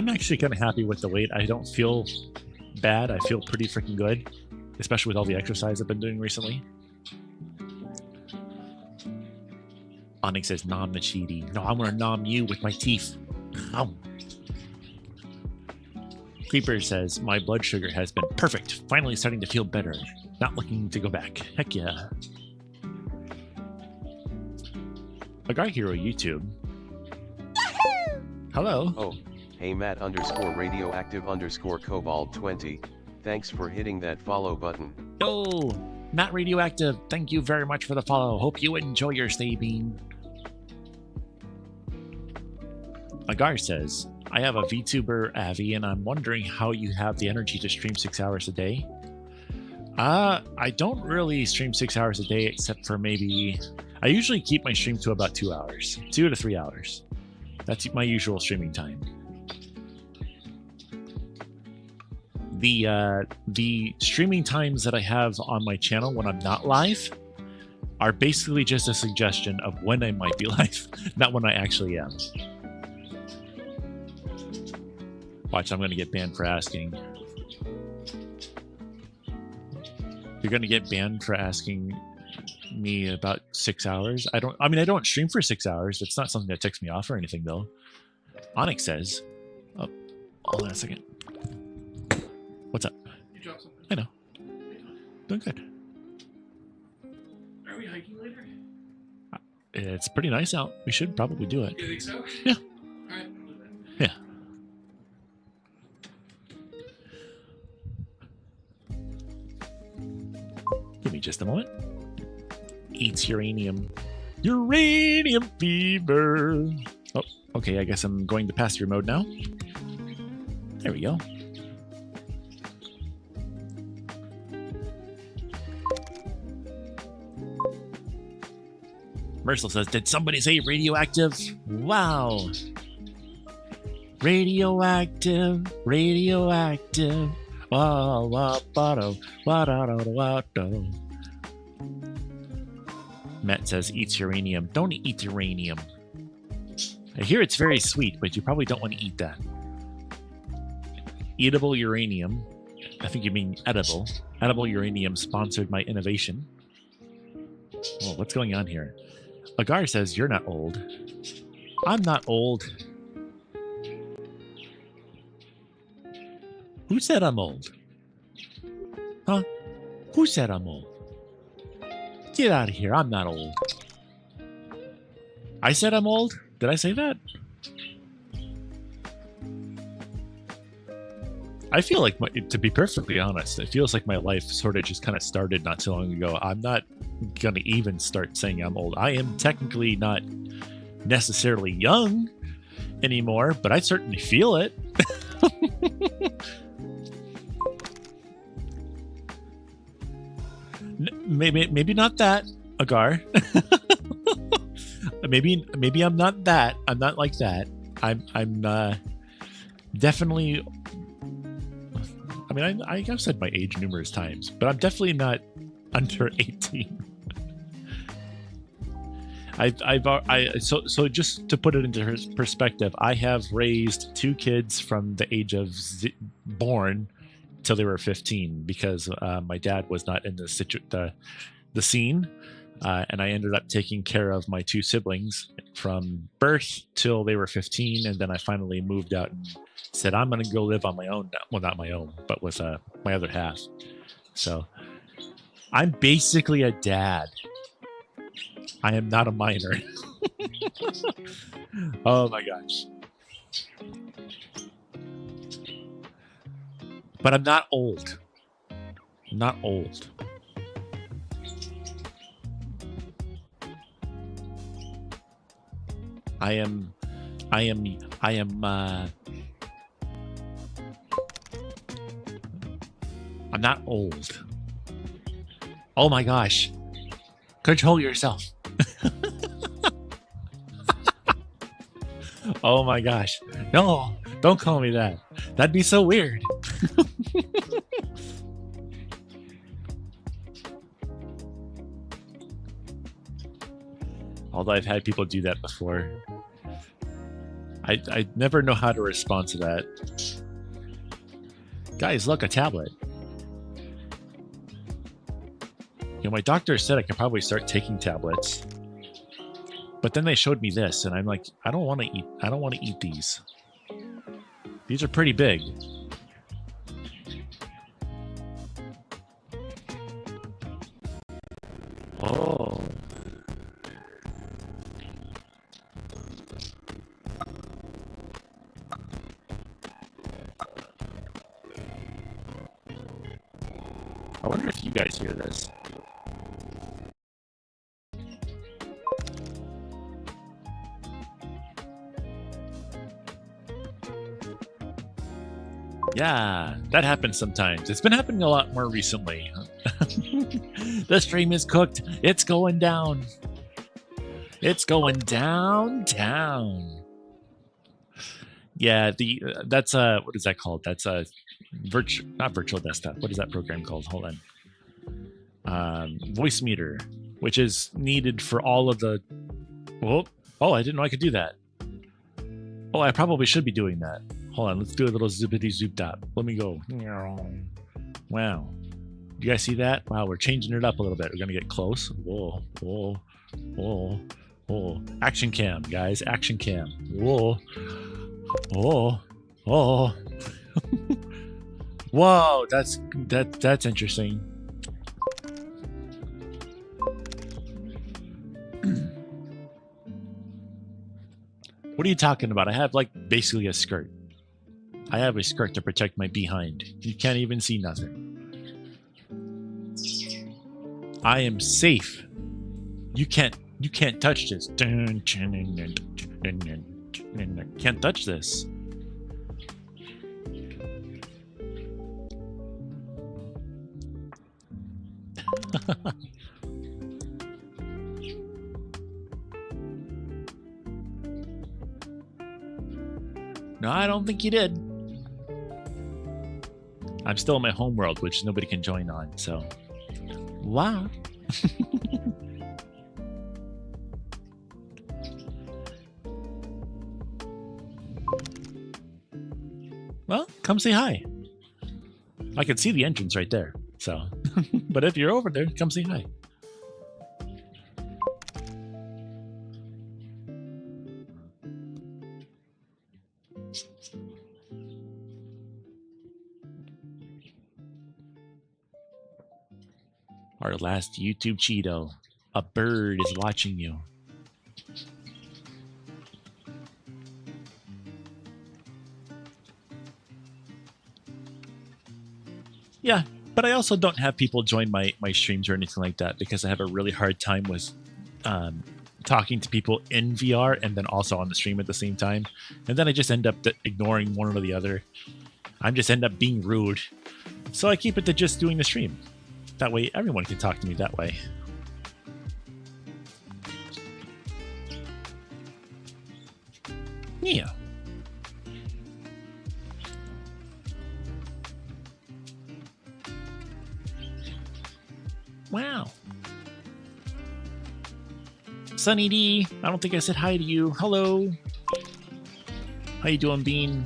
actually kind of happy with the weight. I don't feel bad. I feel pretty freaking good, especially with all the exercise I've been doing recently. Onyx says, nom the cheaty. No, I'm going to nom you with my teeth. Ow. Creeper says, my blood sugar has been perfect. Finally starting to feel better. Not looking to go back. Heck yeah. A guy hero YouTube. Hello. Oh, hey Matt _radioactive_cobalt20. Thanks for hitting that follow button. Yo, Matt Radioactive, thank you very much for the follow. Hope you enjoy your stay bean. Agar says, I have a VTuber Avi and I'm wondering how you have the energy to stream 6 hours a day. I don't really stream 6 hours a day except for maybe, I usually keep my stream to about 2 hours, 2 to 3 hours. That's my usual streaming time. The streaming times that I have on my channel when I'm not live are basically just a suggestion of when I might be live, not when I actually am. Watch, I'm going to get banned for asking. You're going to get banned for asking me about 6 hours? I don't stream for 6 hours. It's not something that ticks me off or anything, though. Onyx says, oh, hold on a second. What's up? You dropped something. I know. Doing good. Are we hiking later? It's pretty nice out. We should probably do it. You think so? Yeah. Alright. Yeah. Give me just a moment. Eats uranium. Uranium fever. Oh, okay. I guess I'm going to pass-through mode now. There we go. Mercil says, did somebody say radioactive? Wow. Radioactive, radioactive. Matt says, eats uranium. Don't eat uranium. I hear it's very sweet, but you probably don't want to eat that. Eatable uranium. I think you mean edible. Edible uranium sponsored my innovation. Oh, what's going on here? Agar says, you're not old. I'm not old. Who said I'm old? Huh? Who said I'm old? Get out of here. I'm not old. I said I'm old? Did I say that? I feel like, to be perfectly honest, it feels like my life sort of just kind of started not so long ago. I'm not going to even start saying I'm old. I am technically not necessarily young anymore, but I certainly feel it. Maybe not that, Agar. maybe I'm not that. I'm not like that. I'm definitely. I mean, I've said my age numerous times, but I'm definitely not under 18. So just to put it into perspective, I have raised 2 kids from the age of born till they were 15 because my dad was not in the scene, and I ended up taking care of my 2 siblings from birth till they were 15, and then I finally moved out and said I'm going to go live on my own. Well, not my own, but with my other half. So I'm basically a dad. I am not a minor. Oh my gosh. But I'm not old. I'm not old. I'm not old. Oh my gosh. Control yourself. Oh my gosh. No, don't call me that. That'd be so weird. Although I've had people do that before. I never know how to respond to that. Guys, look, a tablet. You know, my doctor said I could probably start taking tablets. But then they showed me this, and I'm like, I don't want to eat these. These are pretty big. Oh. I wonder if you guys hear this. Yeah, that happens sometimes. It's been happening a lot more recently. The stream is cooked. It's going down. It's going down. Yeah, that's what is that called? That's a not virtual desktop. What is that program called? Hold on. Voice meter, which is needed for all of the. Oh, I didn't know I could do that. Oh, I probably should be doing that. Hold on, let's do a little zippity zoop dot. Let me go. Wow. You guys see that? Wow, we're changing it up a little bit. We're gonna get close. Whoa. Action cam, guys. Action cam. Whoa. Whoa, that's interesting. What are you talking about? I have like basically a skirt. I have a skirt to protect my behind. You can't even see nothing. I am safe. You can't touch this. Can't touch this. No, I don't think you did. I'm still in my home world, which nobody can join on, so. Wow. Well, come say hi. I can see the entrance right there, so. But if you're over there, come say hi. Our last YouTube Cheeto. A bird is watching you. Yeah, but I also don't have people join my streams or anything like that because I have a really hard time with talking to people in VR and then also on the stream at the same time. And then I just end up ignoring one or the other. I just end up being rude. So I keep it to just doing the stream. That way everyone can talk to me that way. Yeah. Wow. Sunny D, I don't think I said hi to you. Hello. How you doing, Bean?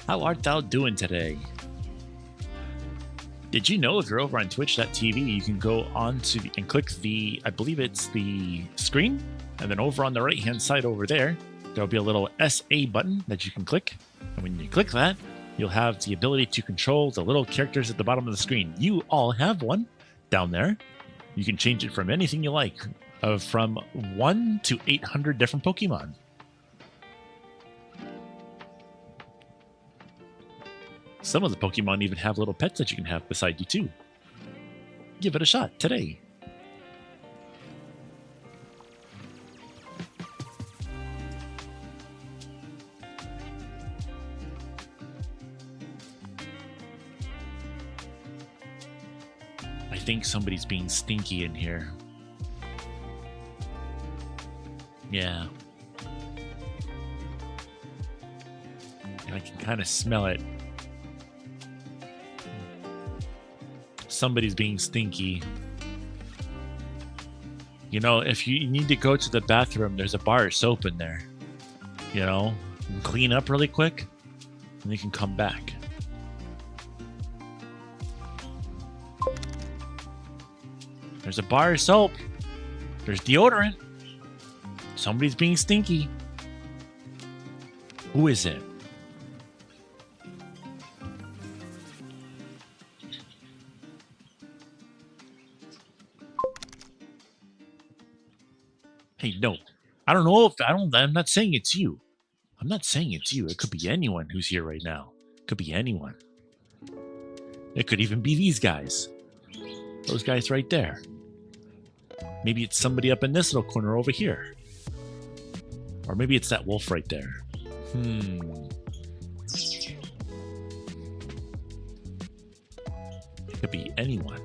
How art thou doing today? Did you know if you're over on twitch.tv, you can go on to and click the, I believe it's the screen, and then over on the right-hand side over there, there'll be a little SA button that you can click. And when you click that, you'll have the ability to control the little characters at the bottom of the screen. You all have one down there. You can change it from anything you like, from 1 to 800 different Pokemon. Some of the Pokemon even have little pets that you can have beside you too. Give it a shot today. I think somebody's being stinky in here. Yeah. And I can kind of smell it. Somebody's being stinky. You know, if you need to go to the bathroom, there's a bar of soap in there. You know, you can clean up really quick, and you can come back. There's a bar of soap. There's deodorant. Somebody's being stinky. Who is it? Hey, no. I don't know if I'm not saying it's you. I'm not saying it's you. It could be anyone who's here right now. It could be anyone. It could even be these guys. Those guys right there. Maybe it's somebody up in this little corner over here. Or maybe it's that wolf right there. It could be anyone.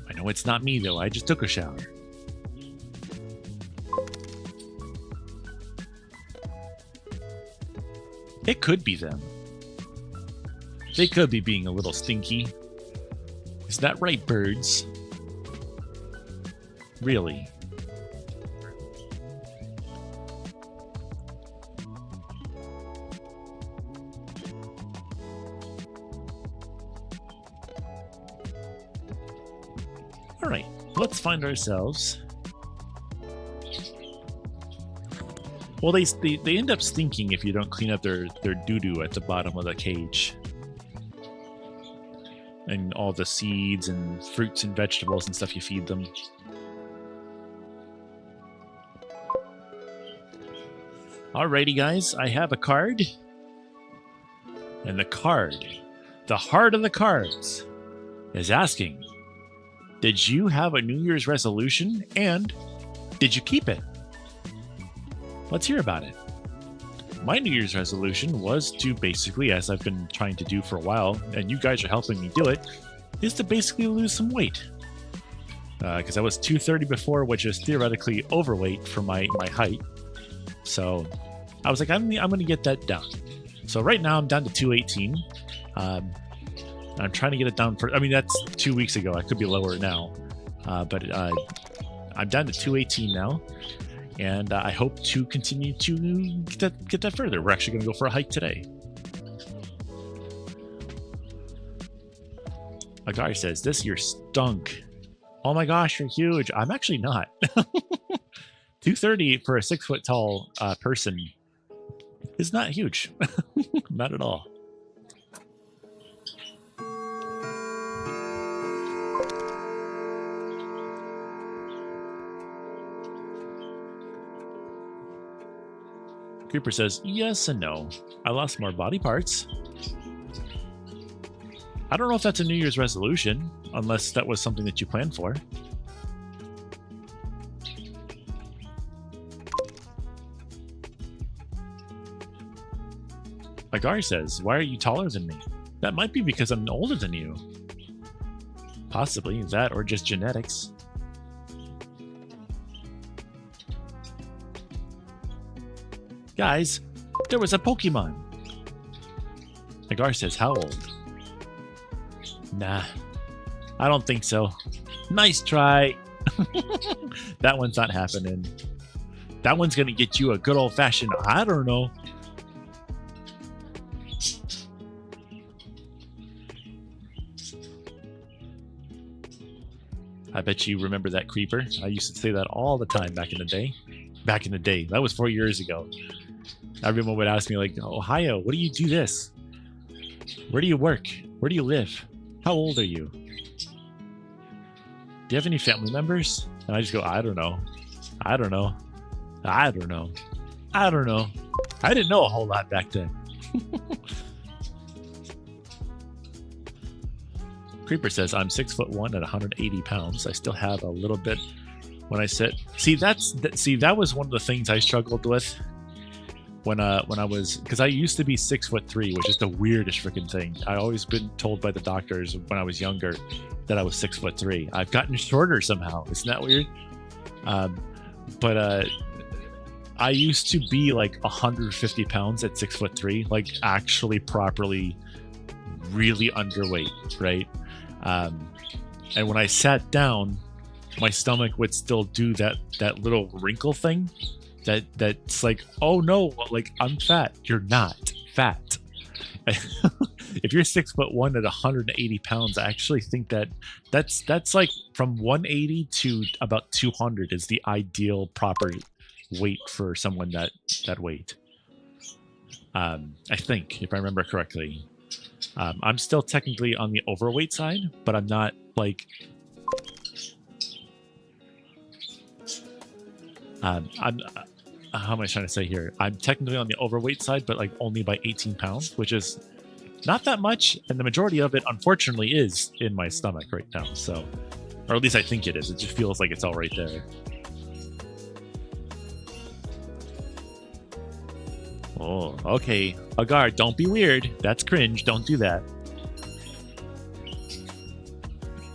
I know it's not me, though. I just took a shower. It could be them. They could be being a little stinky. Is that right, birds? Really? All right, let's find ourselves. Well, they end up stinking if you don't clean up their doo-doo at the bottom of the cage. And all the seeds and fruits and vegetables and stuff you feed them. Alrighty, guys, I have a card. And the card, the heart of the cards, is asking, did you have a New Year's resolution and did you keep it? Let's hear about it. My New Year's resolution was to basically, as I've been trying to do for a while, and you guys are helping me do it, is to basically lose some weight. Because I was 230 before, which is theoretically overweight for my height. So I was like, I'm going to get that down. So right now I'm down to 218. I'm trying to get it down for, I mean, that's 2 weeks ago. I could be lower now. But I'm down to 218 now. And I hope to continue to get that further. We're actually going to go for a hike today. A guy says, this year stunk. Oh my gosh, you're huge. I'm actually not. 230 for a 6 foot tall person is not huge. Not at all. Creeper says, yes and no. I lost more body parts. I don't know if that's a New Year's resolution, unless that was something that you planned for. Agar says, why are you taller than me? That might be because I'm older than you. Possibly that or just genetics. Guys, there was a Pokemon. Agar says, how old? Nah, I don't think so. Nice try. That one's not happening. That one's gonna get you a good old-fashioned, I don't know. I bet you remember that, Creeper. I used to say that all the time back in the day. Back in the day. That was 4 years ago. Everyone would ask me, like, Ohio, what do you do this? Where do you work? Where do you live? How old are you? Do you have any family members? And I just go, I don't know. I don't know. I don't know. I don't know. I didn't know a whole lot back then. Creeper says, I'm 6'1" at 180 pounds. I still have a little bit when I sit. See, that was one of the things I struggled with when I was, because I used to be 6'3", which is the weirdest freaking thing. I always been told by the doctors when I was younger that I was 6'3". I've gotten shorter somehow. Isn't that weird? But I used to be like 150 pounds at 6'3", like actually properly, really underweight, right? And when I sat down, my stomach would still do that little wrinkle thing that's like, oh no, like I'm fat. You're not fat. If you're 6'1" at 180 pounds, I actually think that's like from 180 to about 200 is the ideal proper weight for someone that weight. I think, if I remember correctly. I'm still technically on the overweight side, but I'm not like I'm how am I trying to say here? I'm technically on the overweight side, but like only by 18 pounds, which is not that much, and the majority of it unfortunately is in my stomach right now. So, or at least I think it is. It just feels like it's all right there. Oh, okay. Agar, don't be weird. That's cringe. Don't do that.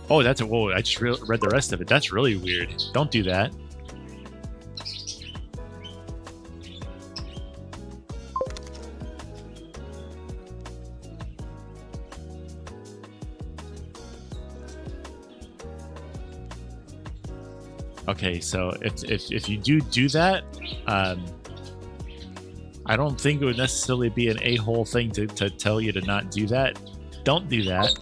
Oh, that's a... Whoa, I just read the rest of it. That's really weird. Don't do that. Okay, so if you do that, I don't think it would necessarily be an a-hole thing to tell you to not do that. Don't do that.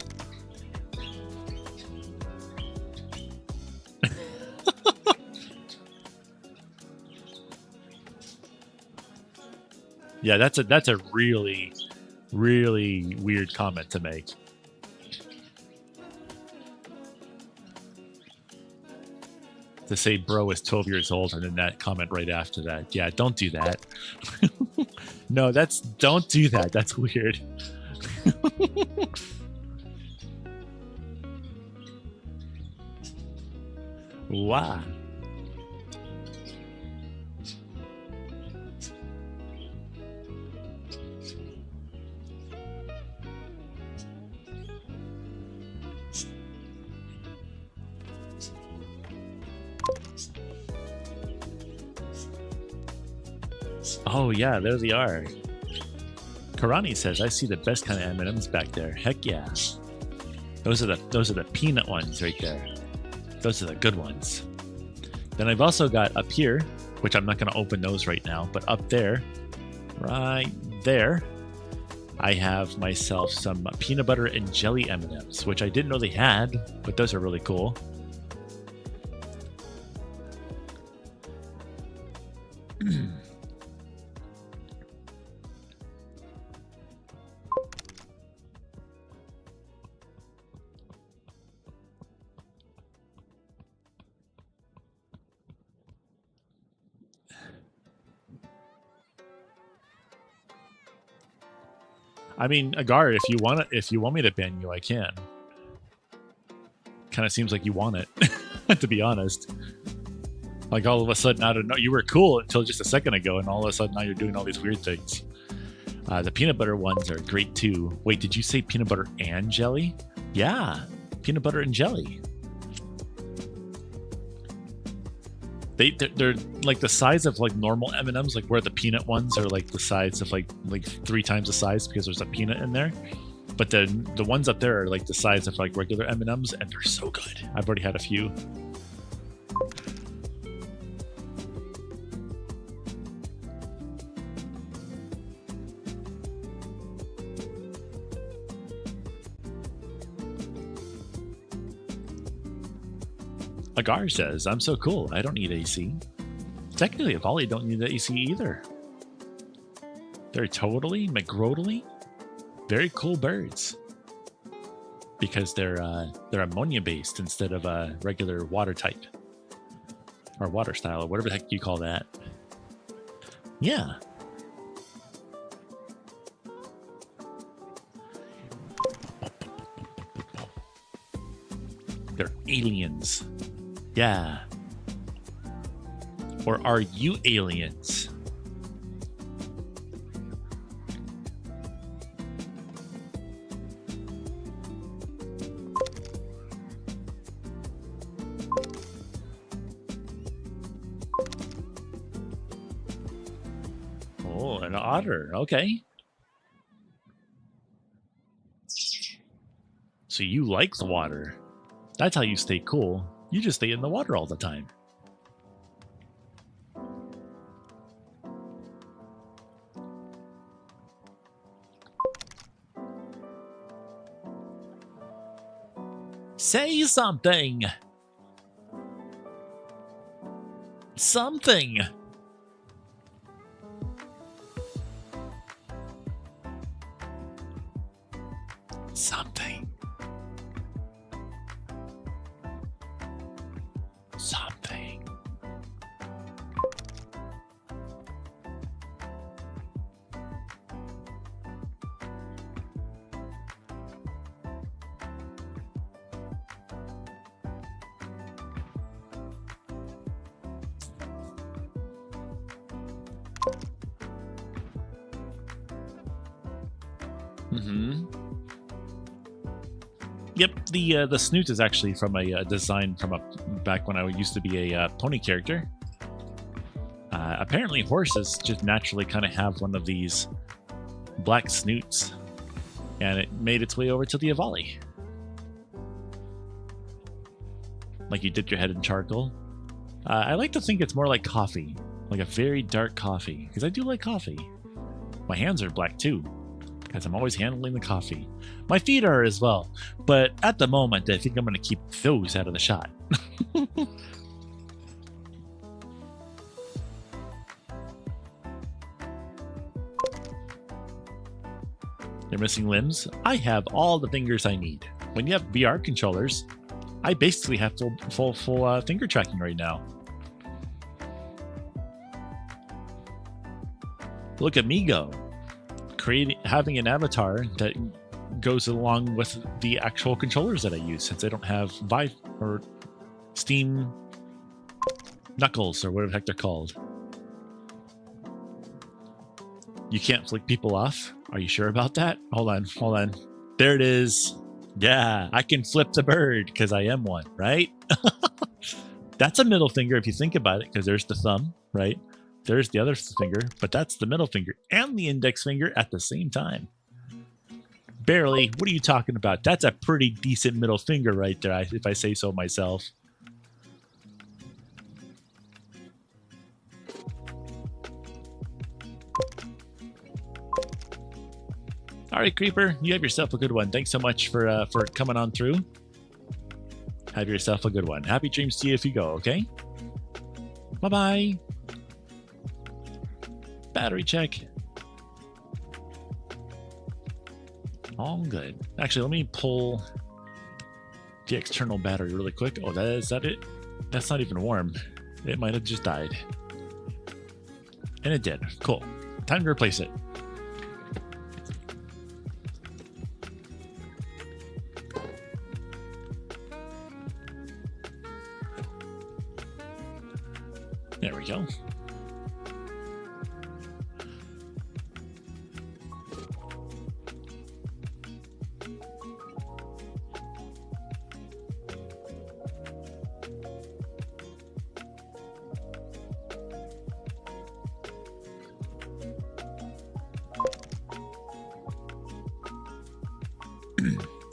Yeah, that's a really, really weird comment to make. To say bro is 12 years old and then that comment right after that. Yeah, don't do that. No, don't do that. That's weird. Wow. Oh yeah, there they are. Karani says, "I see the best kind of M&Ms back there. Heck yeah, those are the peanut ones right there. Those are the good ones." Then I've also got up here, which I'm not going to open those right now, but up there, right there, I have myself some peanut butter and jelly M&Ms, which I didn't know they had, but those are really cool. I mean, Agar, if you want me to ban you, I can. Kind of seems like you want it, to be honest. Like all of a sudden, I don't know, you were cool until just a second ago, and all of a sudden now you're doing all these weird things. The peanut butter ones are great too. Wait, did you say peanut butter and jelly? Yeah, peanut butter and jelly. They're like the size of like normal M&Ms, like where the peanut ones are like the size of like 3 times the size because there's a peanut in there. But the ones up there are like the size of like regular M&Ms, and they're so good. I've already had a few. Agar says, I'm so cool. I don't need AC. Technically, Avali don't need the AC either. They're totally, McGrodely, very cool birds. Because they're ammonia based instead of a regular water type. Or water style, or whatever the heck you call that. Yeah. They're aliens. Yeah. Or are you aliens? Oh, an otter. Okay. So you like the water. That's how you stay cool. You just stay in the water all the time. Say something. Something. Something. Something. Mm-hmm. Yep, the snoot is actually from a design from back when I used to be a pony character. Apparently, horses just naturally kind of have one of these black snoots, and it made its way over to the Avali. Like you dipped your head in charcoal. I like to think it's more like coffee, like a very dark coffee, because I do like coffee. My hands are black too, because I'm always handling the coffee. My feet are as well, but at the moment, I think I'm going to keep those out of the shot. They're missing limbs. I have all the fingers I need. When you have VR controllers, I basically have full finger tracking right now. Look at me go. Having an avatar that goes along with the actual controllers that I use, since I don't have Vive or Steam Knuckles or whatever the heck they're called. You can't flick people off? Are you sure about that? Hold on. There it is. Yeah, I can flip the bird because I am one, right? That's a middle finger if you think about it, because there's the thumb, right? There's the other finger, but that's the middle finger and the index finger at the same time. Barely. What are you talking about? That's a pretty decent middle finger right there, if I say so myself. All right, Creeper, you have yourself a good one. Thanks so much for coming on through. Have yourself a good one. Happy dreams to you if you go, okay? Bye-bye. Battery check. All good. Actually, let me pull the external battery really quick. Oh, is that it? That's not even warm. It might have just died. And it did. Cool. Time to replace it. There we go.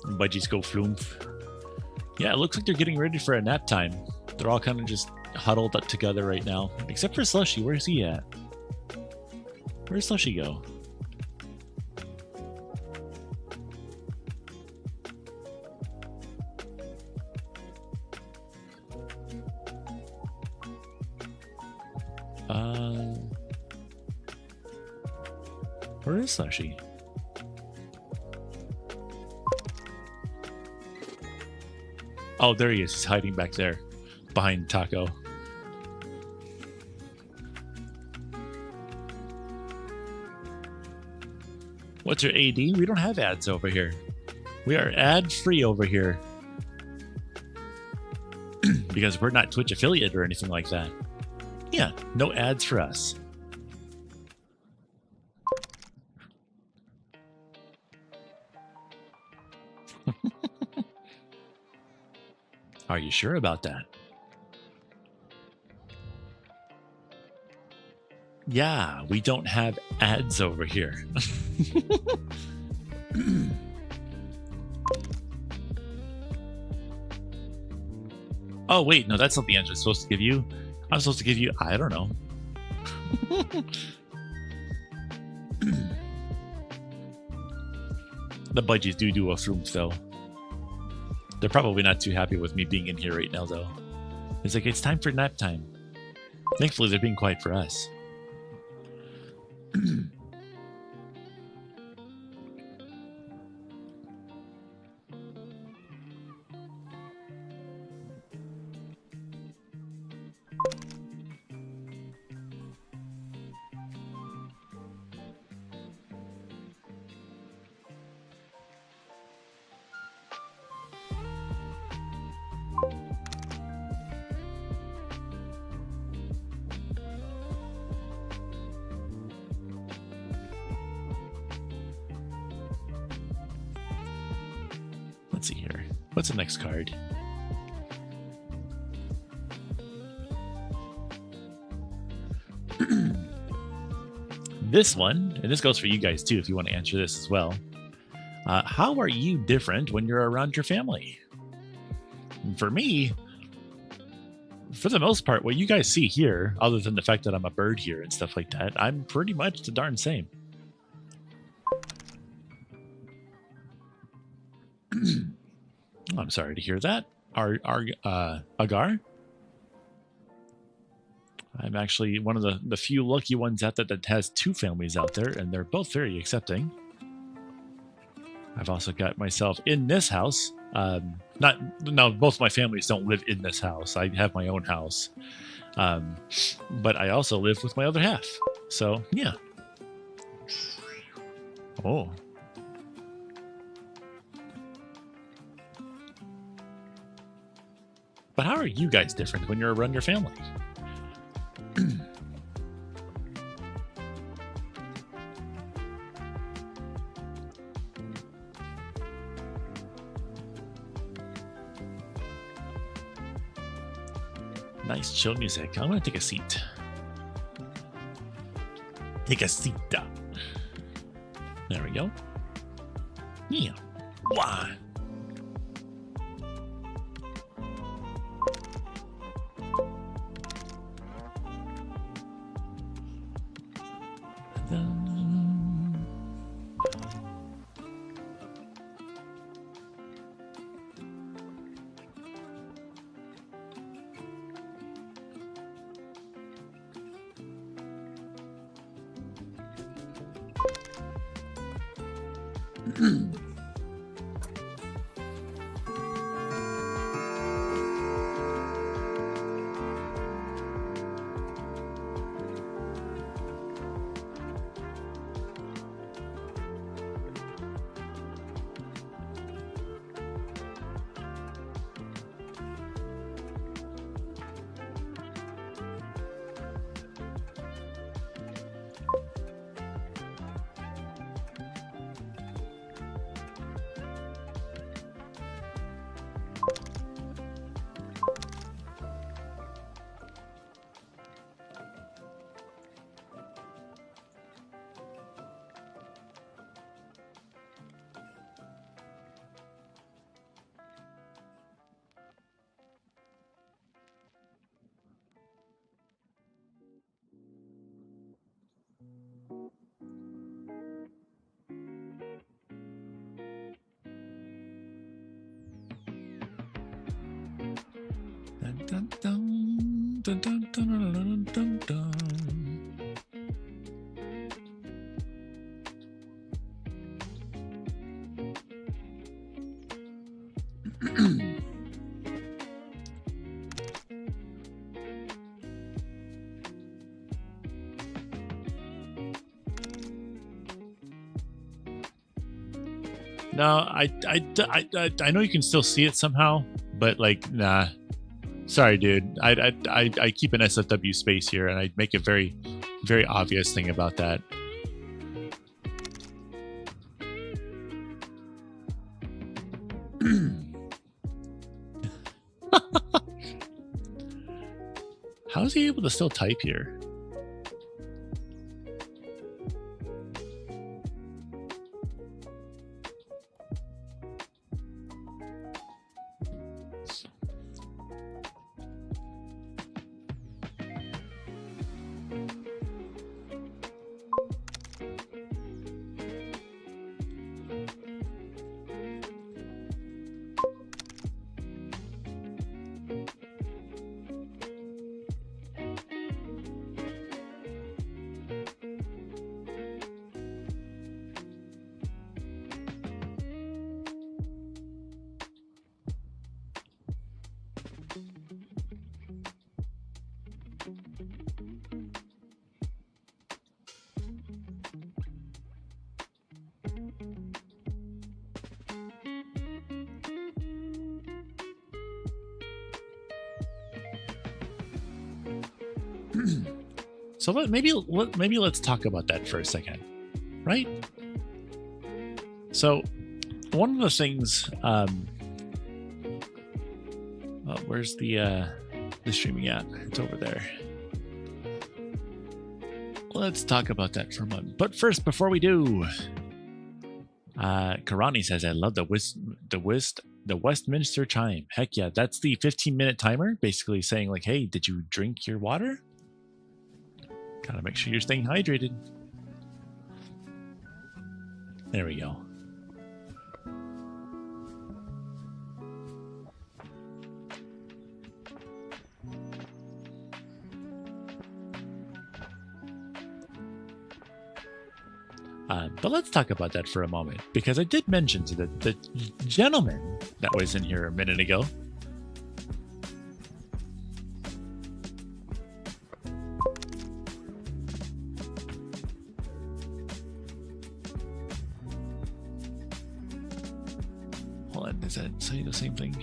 Budgies go flumph. Yeah, it looks like they're getting ready for a nap time. They're all kind of just huddled up together right now. Except for Slushy. Where's he at? Where'd Slushy go? Where is Slushy? Oh, there he is. He's hiding back there behind Taco. What's your AD? We don't have ads over here. We are ad-free over here. Because we're not Twitch affiliate or anything like that. Yeah, no ads for us. Are you sure about that? Yeah, we don't have ads over here. Oh, wait, no, that's not the answer I'm supposed to give you. I'm supposed to give you, I don't know. The budgies do a flume, though. They're probably not too happy with me being in here right now, though. It's like, it's time for nap time. Thankfully, they're being quiet for us. Let's see here. What's the next card? This one, and this goes for you guys too, if you want to answer this as well. How are you different when you're around your family? And for me, for the most part, what you guys see here, other than the fact that I'm a bird here and stuff like that, I'm pretty much the darn same. I'm sorry to hear that, Agar. I'm actually one of the few lucky ones out there that has two families out there, and they're both very accepting. I've also got myself in this house. No, both my families don't live in this house. I have my own house. But I also live with my other half. So, yeah. Oh. But how are you guys different when you're around your family? Nice chill music. I'm going to take a seat. Take a seat. There we go. Yeah. Why? dun, dun, dun, dun, dun, dun. No, I know you can still see it somehow, but like, nah. Sorry, dude. I keep an SFW space here, and I make a very, very obvious thing about that. How is he able to still type here? So maybe let's talk about that for a second, right? So one of the things, where's the streaming app? It's over there. Let's talk about that for a moment. But first, before we do, Karani says, "I love the Westminster chime. Heck yeah, that's the 15-minute timer, basically saying like, hey, did you drink your water? Gotta make sure you're staying hydrated." There we go. But let's talk about that for a moment, because I did mention to the gentleman that was in here a minute ago. Hold on, does that say the same thing?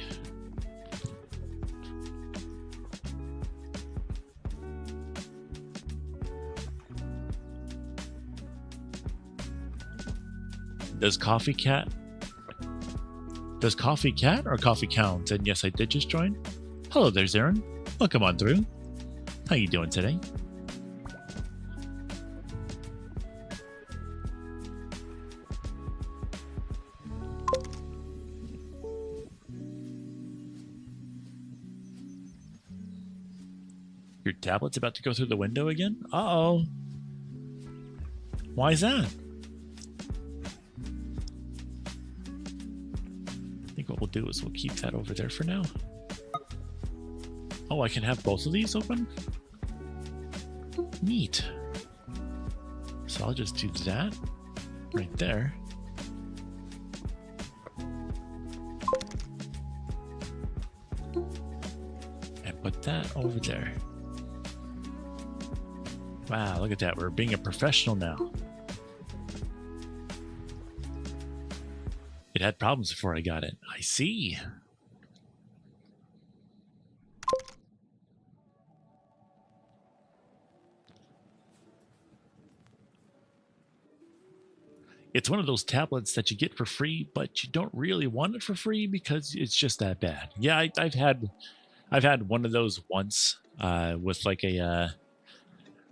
Does coffee cat or coffee count? And yes, I did just join. Hello there, Zarin. Welcome on through. How you doing today? Your tablet's about to go through the window again? Uh-oh. Why is that? What we'll do is we'll keep that over there for now. Oh, I can have both of these open? Neat. So I'll just do that right there. And put that over there. Wow, look at that. We're being a professional now. It had problems before I got it. I see. It's one of those tablets that you get for free, but you don't really want it for free because it's just that bad. Yeah, I've had one of those once with like a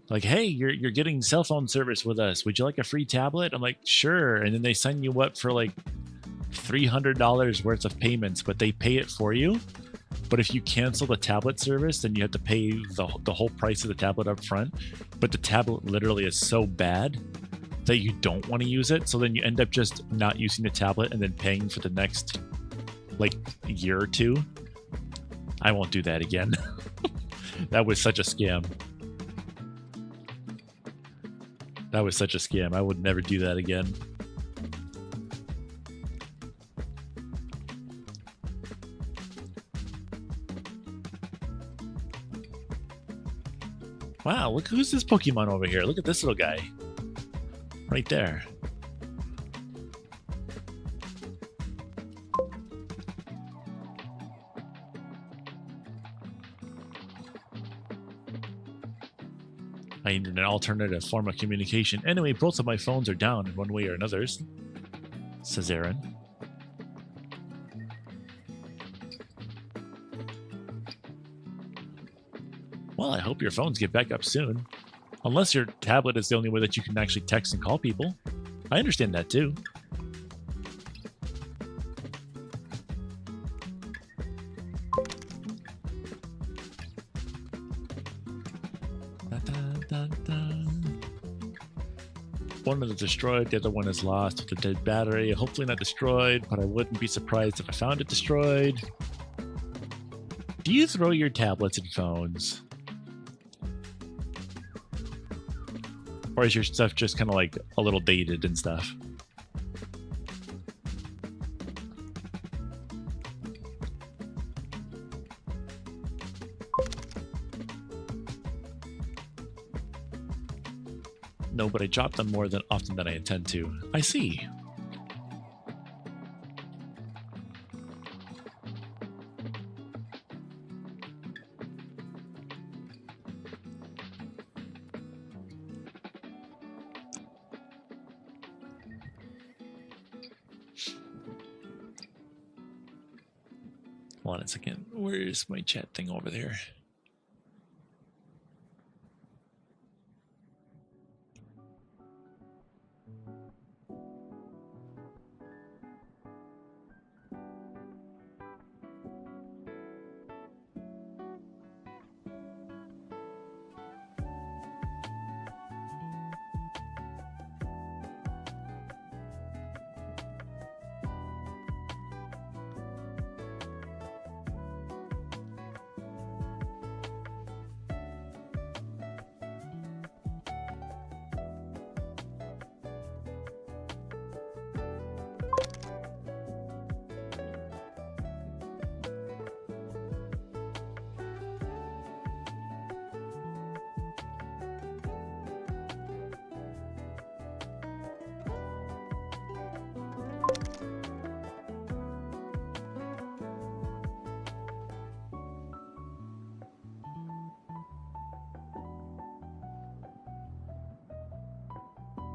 like, hey, you're getting cell phone service with us. Would you like a free tablet? I'm like, sure. And then they sign you up for like $300 worth of payments, but they pay it for you. But if you cancel the tablet service, then you have to pay the whole price of the tablet up front. But the tablet literally is so bad that you don't want to use it. So then you end up just not using the tablet and then paying for the next like year or two. I won't do that again. That was such a scam. That was such a scam. I would never do that again. Wow, look who's this Pokemon over here. Look at this little guy. Right there. I need an alternative form of communication. Anyway, both of my phones are down in one way or another, says Aaron. Well, I hope your phones get back up soon. Unless your tablet is the only way that you can actually text and call people. I understand that too. One is destroyed, the other one is lost with a dead battery. Hopefully not destroyed, but I wouldn't be surprised if I found it destroyed. Do you throw your tablets and phones? Or is your stuff just kind of like a little dated and stuff? No, but I drop them more than often than I intend to. I see. Hold on a second. Where's my chat thing over there?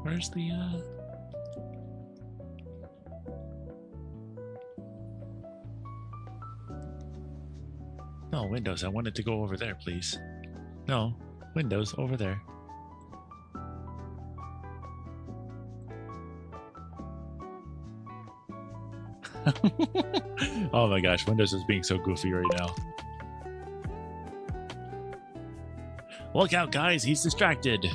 Where's the, No, Windows, I wanted to go over there, please. No, Windows, over there. Oh my gosh, Windows is being so goofy right now. Look out, guys, he's distracted.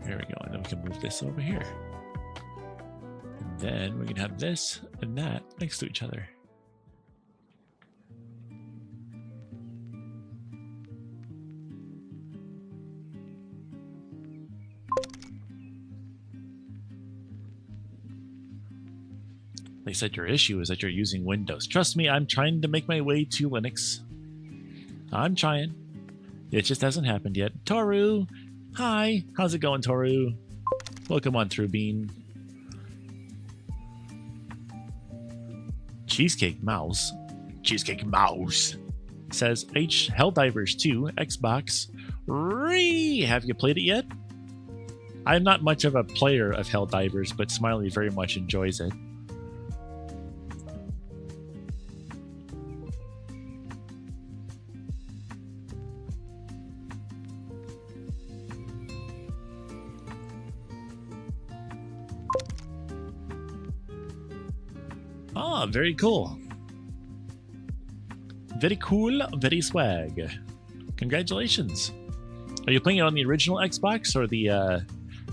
There we go, and then we can move this over here. And then we can have this and that next to each other. They said your issue is that you're using Windows. Trust me, I'm trying to make my way to Linux. I'm trying. It just hasn't happened yet. Toru! Hi! How's it going, Toru? Welcome on through, Bean. Cheesecake Mouse. Cheesecake Mouse says Helldivers 2 Xbox. Have you played it yet? I'm not much of a player of Helldivers, but Smiley very much enjoys it. Ah, very cool. Very cool, very swag. Congratulations. Are you playing it on the original Xbox or the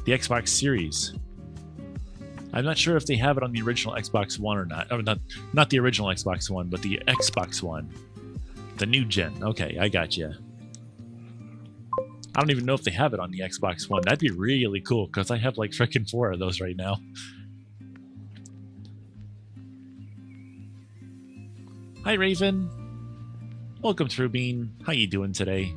Xbox Series? I'm not sure if they have it on the original Xbox One or not. Oh, not the original Xbox One, but the Xbox One. The new gen. Okay, I got you. I don't even know if they have it on the Xbox One. That'd be really cool, because I have like freaking 4 of those right now. Hi, Raven. Welcome through, Bean. How you doing today?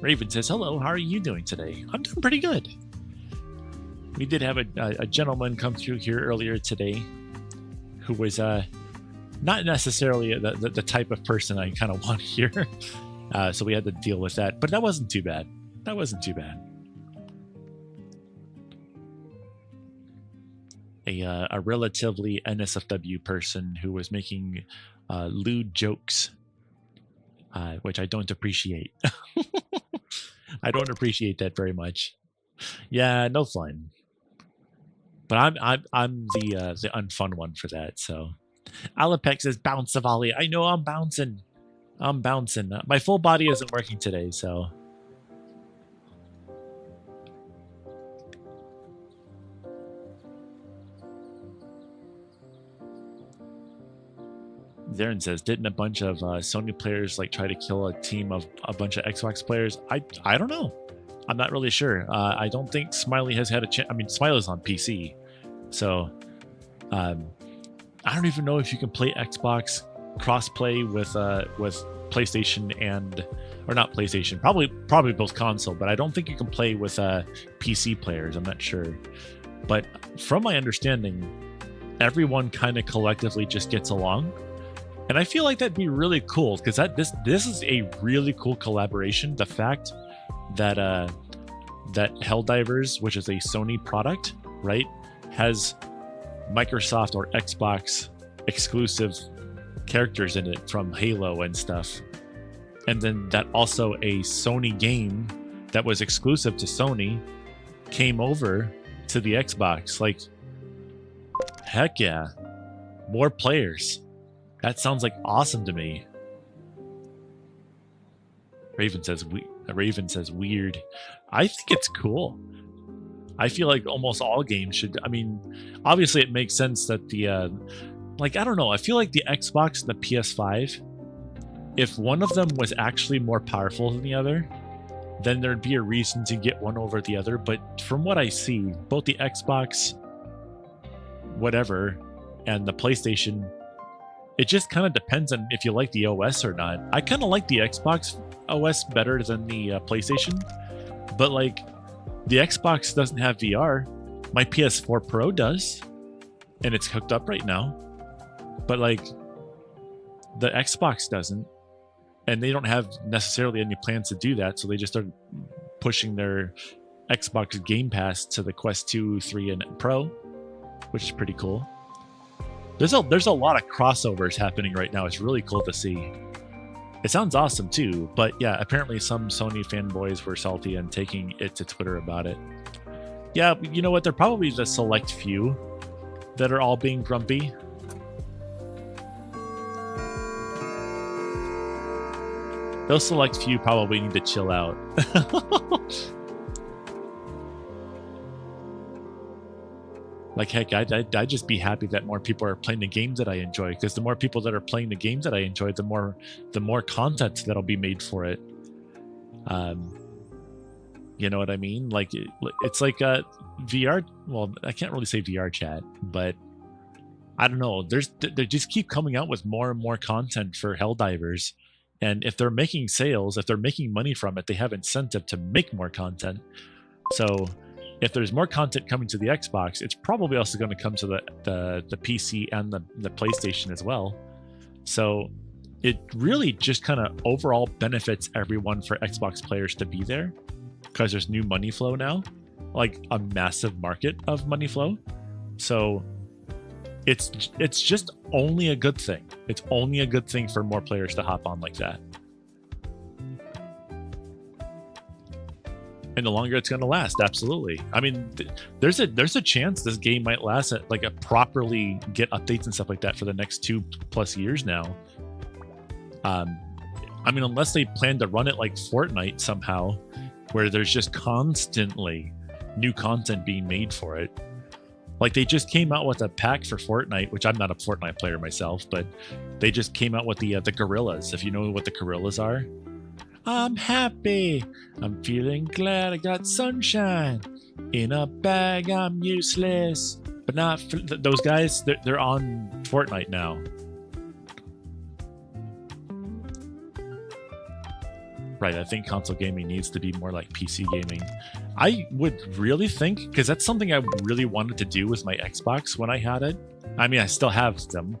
Raven says, hello, how are you doing today? I'm doing pretty good. We did have a gentleman come through here earlier today who was not necessarily the type of person I kind of want here. So we had to deal with that. But that wasn't too bad. That wasn't too bad. A relatively NSFW person who was making lewd jokes, which I don't appreciate. I don't appreciate that very much. Yeah, no fun. But I'm the unfun one for that. So, Alapec says bounce a volley. I know I'm bouncing. I'm bouncing. My full body isn't working today, so. Darren says, didn't a bunch of Sony players like try to kill a team of a bunch of Xbox players? I don't know. I'm not really sure. I don't think Smiley has had a chance. I mean, Smiley's on PC, so I don't even know if you can play Xbox cross-play with PlayStation and, or not PlayStation, probably both console, but I don't think you can play with PC players. I'm not sure, but from my understanding, everyone kind of collectively just gets along. And I feel like that'd be really cool, because this is a really cool collaboration. The fact that that Helldivers, which is a Sony product, right, has Microsoft or Xbox exclusive characters in it from Halo and stuff, and then that also a Sony game that was exclusive to Sony came over to the Xbox. Like, heck yeah, more players. That sounds like awesome to me. Raven says weird. I think it's cool. I feel like almost all games should. I mean, obviously it makes sense that the like, I don't know. I feel like the Xbox and the PS5, if one of them was actually more powerful than the other, then there'd be a reason to get one over the other. But from what I see, both the Xbox, whatever, and the PlayStation, it just kind of depends on if you like the OS or not. I kind of like the Xbox OS better than the PlayStation, but like, the Xbox doesn't have VR. My PS4 Pro does, and it's hooked up right now. But like, the Xbox doesn't, and they don't have necessarily any plans to do that. So they just started pushing their Xbox Game Pass to the Quest 2, 3, and Pro, which is pretty cool. There's a lot of crossovers happening right now. It's really cool to see. It sounds awesome too, but yeah, apparently some Sony fanboys were salty and taking it to Twitter about it. Yeah, you know what? They're probably the select few that are all being grumpy. Those select few probably need to chill out. Like, heck, I'd just be happy that more people are playing the games that I enjoy, because the more people that are playing the games that I enjoy, the more content that'll be made for it. You know what I mean? Like, it's like a VR. Well, I can't really say VR chat, but I don't know. They just keep coming out with more and more content for Helldivers, and if they're making sales, if they're making money from it, they have incentive to make more content. So if there's more content coming to the Xbox, it's probably also going to come to the PC and the PlayStation as well. So it really just kind of overall benefits everyone for Xbox players to be there, because there's new money flow now, like a massive market of money flow. So it's just only a good thing. It's only a good thing for more players to hop on like that. And the longer it's going to last, absolutely. I mean, there's a chance this game might last at like a properly get updates and stuff like that for the next 2+ years now. I mean, unless they plan to run it like Fortnite somehow, where there's just constantly new content being made for it. Like they just came out with a pack for Fortnite, which I'm not a Fortnite player myself, but they just came out with the gorillas. If you know what the gorillas are. I'm happy. I'm feeling glad I got sunshine. In a bag, I'm useless. But not for those guys. They're on Fortnite now. Right, I think console gaming needs to be more like PC gaming. I would really think, because that's something I really wanted to do with my Xbox when I had it. I mean, I still have them.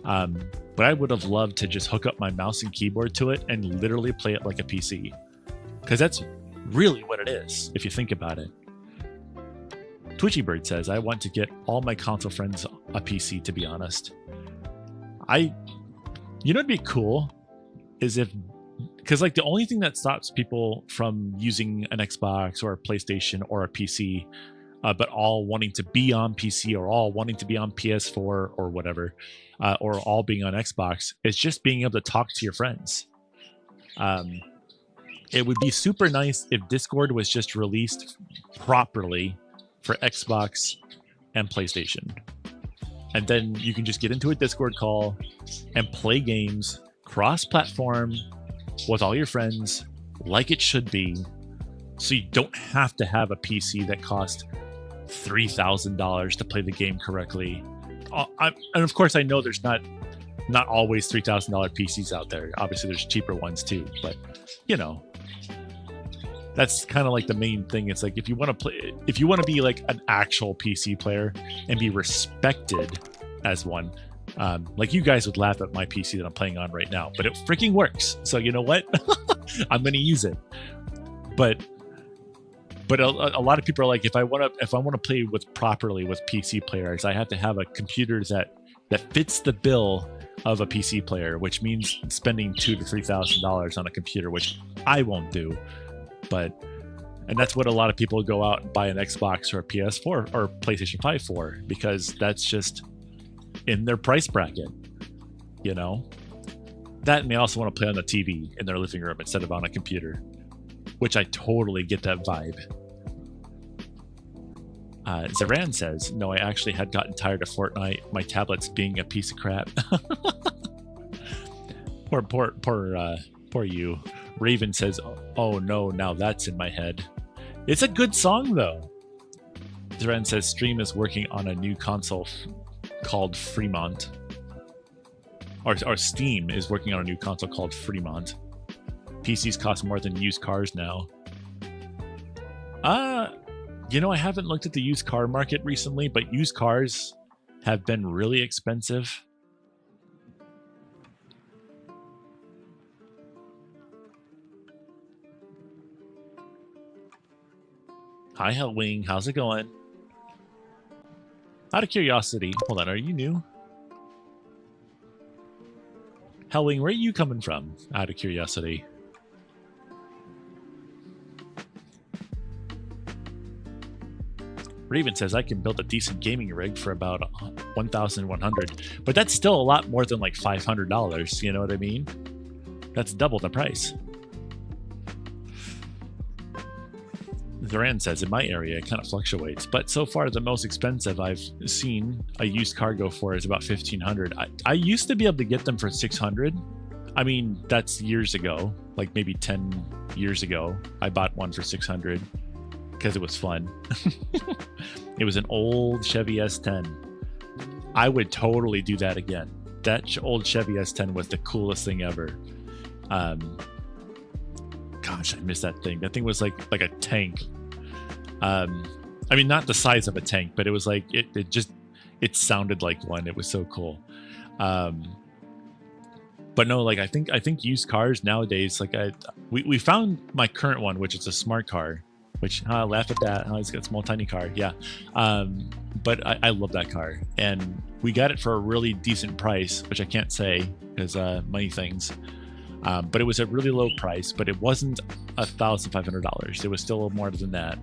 But I would have loved to just hook up my mouse and keyboard to it and literally play it like a PC. Because that's really what it is, if you think about it. Twitchybird says, I want to get all my console friends a PC, to be honest. You know what'd be cool? Is if... Because like the only thing that stops people from using an Xbox or a PlayStation or a PC, but all wanting to be on PC or all wanting to be on PS4 or whatever, or all being on Xbox, is just being able to talk to your friends. It would be super nice if Discord was just released properly for Xbox and PlayStation. And then you can just get into a Discord call and play games cross-platform with all your friends like it should be. So you don't have to have a PC that costs $3,000 to play the game correctly. And of course, I know there's not always $3,000 PCs out there. Obviously, there's cheaper ones too. But you know, that's kind of like the main thing. It's like if you want to be like an actual PC player and be respected as one, like you guys would laugh at my PC that I'm playing on right now, but it freaking works. So you know what? I'm going to use it. But a lot of people are like, if I want to play properly with PC players, I have to have a computer that fits the bill of a PC player, which means spending $2,000 to $3,000 on a computer, which I won't do. And that's what a lot of people go out and buy an Xbox or a PS4 or PlayStation 5 for, because that's just in their price bracket, you know? That, and they also want to play on the TV in their living room instead of on a computer, which I totally get that vibe. Zaran says, no, I actually had gotten tired of Fortnite, my tablet's being a piece of crap. Poor you. Raven says, oh no, now that's in my head. It's a good song though. Zaran says, Stream is working on a new console called Fremont. Or Steam is working on a new console called Fremont. PCs cost more than used cars now. You know, I haven't looked at the used car market recently, but used cars have been really expensive. Hi, Hellwing. How's it going? Out of curiosity, hold on, are you new? Hellwing, where are you coming from? Out of curiosity. Raven says I can build a decent gaming rig for about $1,100, but that's still a lot more than like $500. You know what I mean? That's double the price. Zoran says in my area it kind of fluctuates, but so far the most expensive I've seen a used car go for is about $1,500. I used to be able to get them for $600. I mean, that's years ago, like maybe 10 years ago. I bought one for $600 because it was fun. It was an old Chevy S10. I would totally do that again. That old Chevy S10 was the coolest thing ever. Gosh, I miss that thing. That thing was like a tank. I mean, not the size of a tank, but it was like it sounded like one. It was so cool. But no, like I think used cars nowadays, like we found my current one, which is a smart car, which I laugh at that. Oh, he's got a small, tiny car. Yeah. But I love that car. And we got it for a really decent price, which I can't say because money things. But it was a really low price, but it wasn't $1,500. It was still more than that.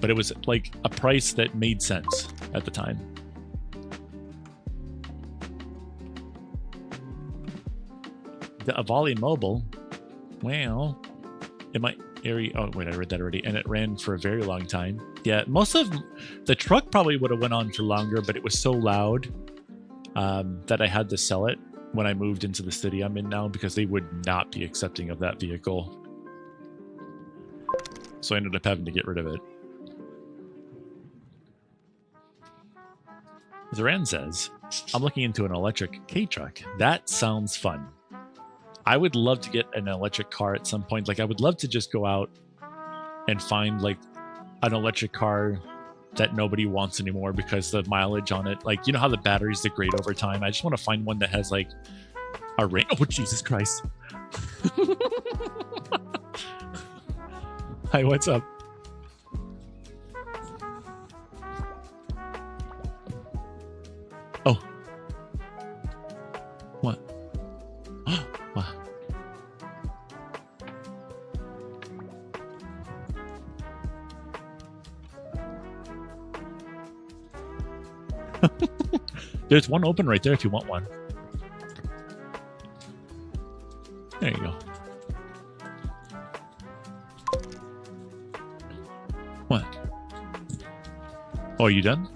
But it was like a price that made sense at the time. The Avali Mobile, well, it might area. Oh wait, I read that already, and it ran for a very long time. Yeah, most of the truck probably would have went on for longer, but it was so loud that I had to sell it when I moved into the city I'm in now because they would not be accepting of that vehicle. So I ended up having to get rid of it. Zoran says, I'm looking into an electric K-truck. That sounds fun. I would love to get an electric car at some point. Like, I would love to just go out and find, like, an electric car that nobody wants anymore because the mileage on it, like, you know how the batteries degrade over time? I just want to find one that has, like, a range. Oh, Jesus Christ. Hi, what's up? Oh. What? Wow. There's one open right there if you want one. There you go. What? Oh, are you done?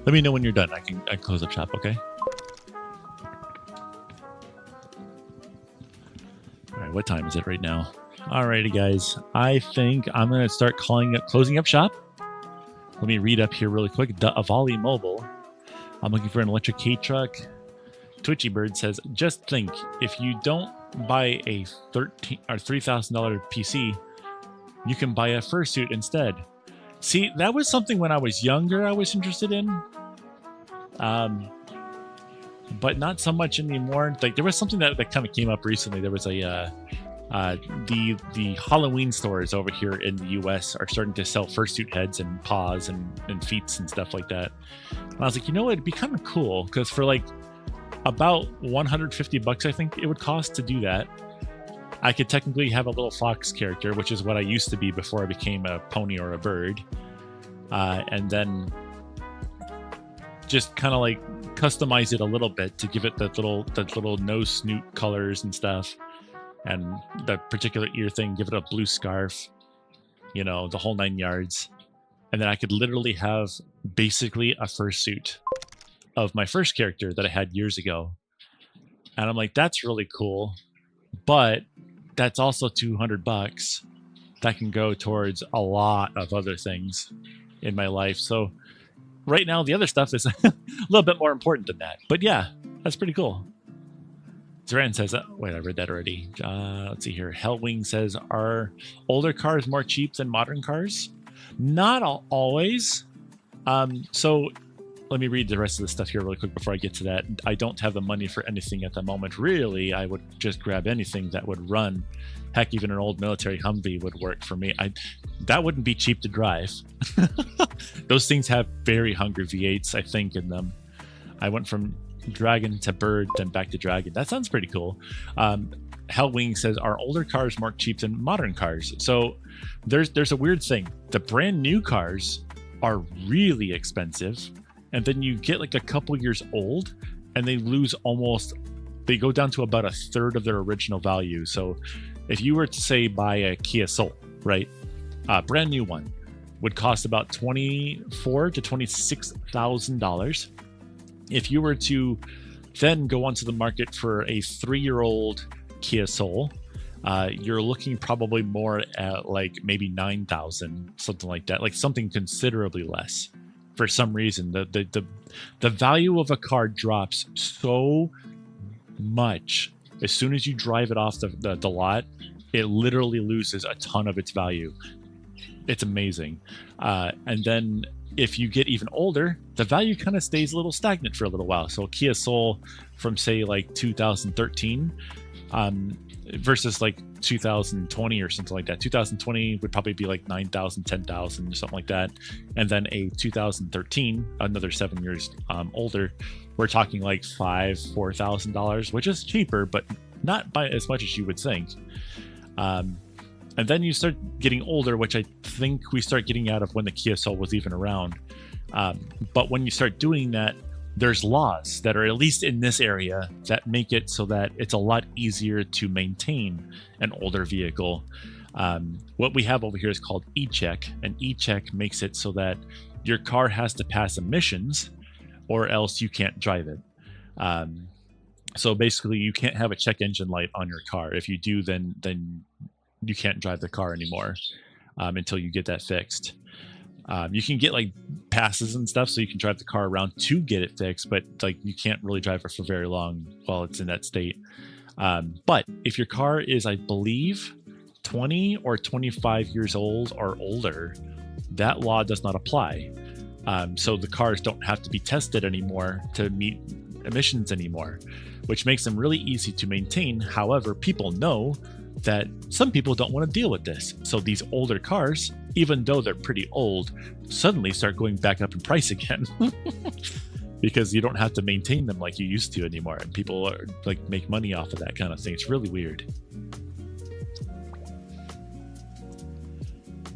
Let me know when you're done. I can close up shop, okay? All right, what time is it right now? Alrighty, guys. I think I'm gonna start closing up shop. Let me read up here really quick. The Avali Mobile. I'm looking for an electric K-truck. Twitchy Bird says, just think, if you don't buy a $3,000 PC, you can buy a fursuit instead. See, that was something when I was younger I was interested in. But not so much anymore. Like, there was something that kind of came up recently. There was a the Halloween stores over here in the US are starting to sell fursuit heads and paws and feet and stuff like that. And I was like, you know what, it'd be kind of cool because for like about $150 I think it would cost to do that, I could technically have a little fox character, which is what I used to be before I became a pony or a bird, and then just kind of like customize it a little bit to give it that little nose snoot colors and stuff, and the particular ear thing, give it a blue scarf, you know, the whole 9 yards. And then I could literally have basically a fursuit of my first character that I had years ago. And I'm like, that's really cool, but that's also $200 that can go towards a lot of other things in my life. So right now, the other stuff is a little bit more important than that. But yeah, that's pretty cool. Zoran says, wait, I read that already. Let's see here. Hellwing says, are older cars more cheap than modern cars? Not always. So let me read the rest of the stuff here really quick before I get to that. I don't have the money for anything at the moment. Really, I would just grab anything that would run. Heck, even an old military Humvee would work for me. That wouldn't be cheap to drive. Those things have very hungry V8s, I think, in them. I went from dragon to bird, then back to dragon. That sounds pretty cool. Hellwing says, are older cars more cheap than modern cars? So there's a weird thing. The brand new cars are really expensive, and then you get like a couple years old and they they go down to about a third of their original value. So if you were to say buy a Kia Soul, right, brand new one would cost about $24,000 to $26,000. If you were to then go onto the market for a 3-year-old Kia Soul, you're looking probably more at like maybe $9,000, something like that, like something considerably less. For some reason, the value of a car drops so much as soon as you drive it off the lot. It literally loses a ton of its value. It's amazing. And then if you get even older, the value kind of stays a little stagnant for a little while. So Kia Soul from say like 2013, versus like 2020 or something like that. 2020 would probably be like 9,000, 10,000 or something like that. And then a 2013, another 7 years older, we're talking like $4,000, which is cheaper, but not by as much as you would think. And then you start getting older, which I think we start getting out of when the Kia Soul was even around. But when you start doing that, there's laws that are, at least in this area, that make it so that it's a lot easier to maintain an older vehicle. What we have over here is called e-check, and e-check makes it so that your car has to pass emissions or else you can't drive it. So basically you can't have a check engine light on your car. If you do, then you can't drive the car anymore until you get that fixed. You can get like passes and stuff so you can drive the car around to get it fixed, but like you can't really drive it for very long while it's in that state. But if your car is, I believe, 20 or 25 years old or older, that law does not apply. So the cars don't have to be tested anymore to meet emissions anymore, which makes them really easy to maintain. However, people know that some people don't want to deal with this. So these older cars, even though they're pretty old, suddenly start going back up in price again because you don't have to maintain them like you used to anymore. And people are like make money off of that kind of thing. It's really weird.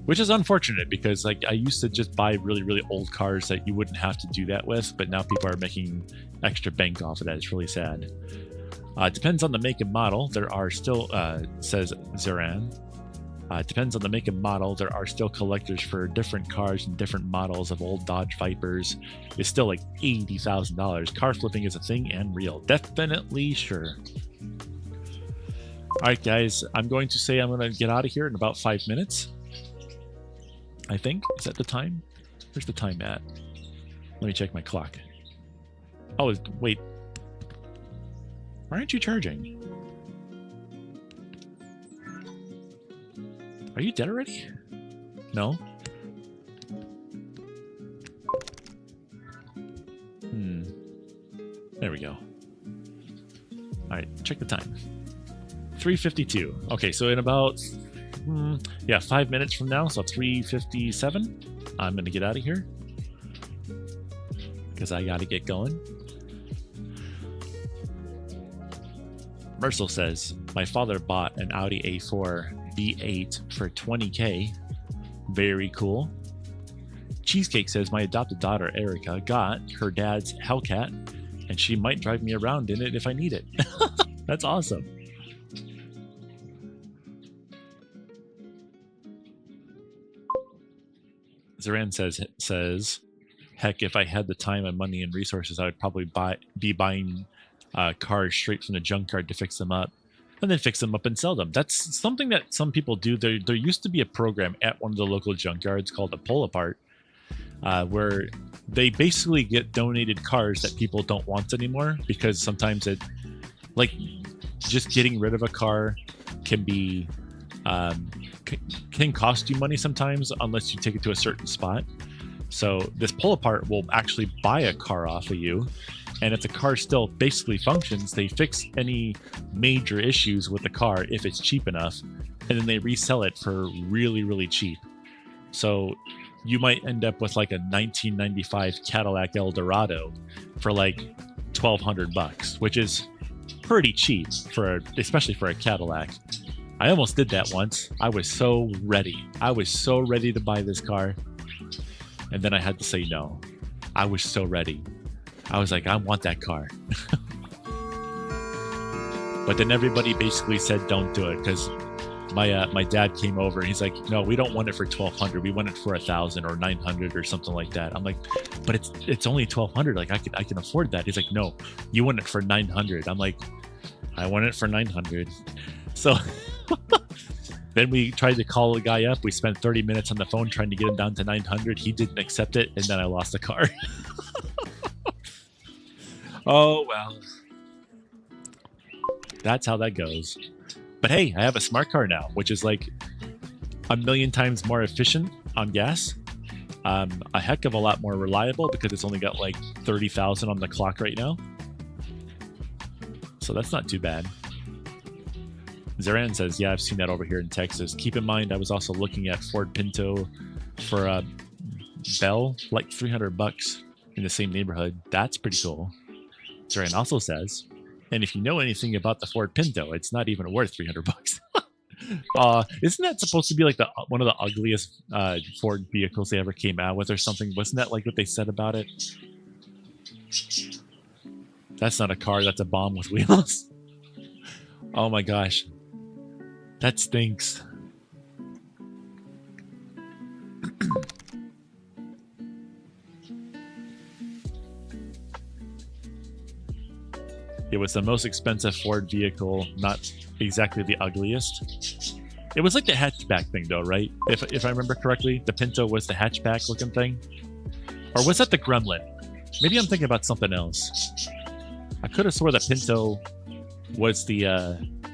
Which is unfortunate because like I used to just buy really, really old cars that you wouldn't have to do that with, but now people are making extra bank off of that. It's really sad. Depends on the make and model. There are still, says Zeran. Depends on the make and model. There are still collectors for different cars and different models of old Dodge Vipers. It's still like $80,000. Car flipping is a thing and real. Definitely sure. All right, guys. I'm going to say I'm going to get out of here in about 5 minutes. I think. Is that the time? Where's the time at? Let me check my clock. Oh, wait. Why aren't you charging? Are you dead already? No? There we go. Alright, check the time. 3:52. Okay, so in about 5 minutes from now, so 3:57, I'm gonna get out of here because I gotta get going. Mercel says, my father bought an Audi A4 V8 for $20K. Very cool. Cheesecake says, my adopted daughter, Erica, got her dad's Hellcat, and she might drive me around in it if I need it. That's awesome. Zoran says, heck, if I had the time and money and resources, I would probably be buying cars straight from the junkyard to fix them up, and then fix them up and sell them. That's something that some people do. There used to be a program at one of the local junkyards called a pull apart, where they basically get donated cars that people don't want anymore, because sometimes it, like, just getting rid of a car can be can cost you money sometimes unless you take it to a certain spot. So this pull apart will actually buy a car off of you, and if the car still basically functions, they fix any major issues with the car if it's cheap enough, and then they resell it for really, really cheap. So you might end up with like a 1995 Cadillac Eldorado for like $1,200, which is pretty cheap especially for a Cadillac. I almost did that once. I was so ready. I was so ready to buy this car, and then I had to say no. I was so ready. I was like, I want that car. But then everybody basically said don't do it, because my dad came over and he's like, no, we don't want it for $1,200. We want it for $1,000 or $900 or something like that. I'm like, but it's only $1,200. Like I can afford that. He's like, no, you want it for $900. I'm like, I want it for $900. So then we tried to call the guy up. We spent 30 minutes on the phone trying to get him down to $900. He didn't accept it, and then I lost the car. Oh, well. That's how that goes. But hey, I have a smart car now, which is like a million times more efficient on gas. A heck of a lot more reliable, because it's only got like 30,000 on the clock right now. So that's not too bad. Zaran says, yeah, I've seen that over here in Texas. Keep in mind, I was also looking at Ford Pinto for a Bell, like $300 in the same neighborhood. That's pretty cool. Zaran also says, and if you know anything about the Ford Pinto, it's not even worth $300. Isn't that supposed to be like one of the ugliest Ford vehicles they ever came out with or something? Wasn't that like what they said about it? That's not a car, that's a bomb with wheels. Oh my gosh. That stinks. It was the most expensive Ford vehicle, not exactly the ugliest. It was like the hatchback thing though, right? If I remember correctly, the Pinto was the hatchback looking thing. Or was that the Gremlin? Maybe I'm thinking about something else. I could have swore the Pinto was the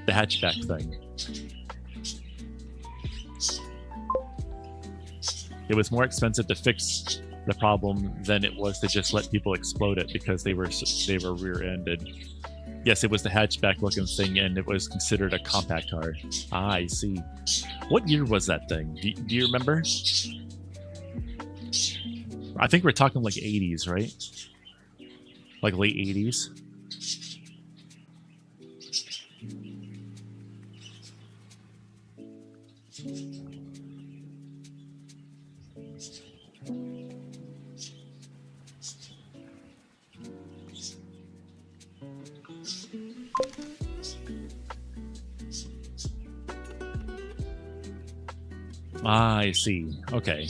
hatchback thing. It was more expensive to fix the problem than it was to just let people explode it because they were rear-ended. Yes, it was the hatchback looking thing, and it was considered a compact car. Ah, I see. What year was that thing? Do you remember? I think we're talking like 80s, right? Like late 80s. Ah, I see. Okay.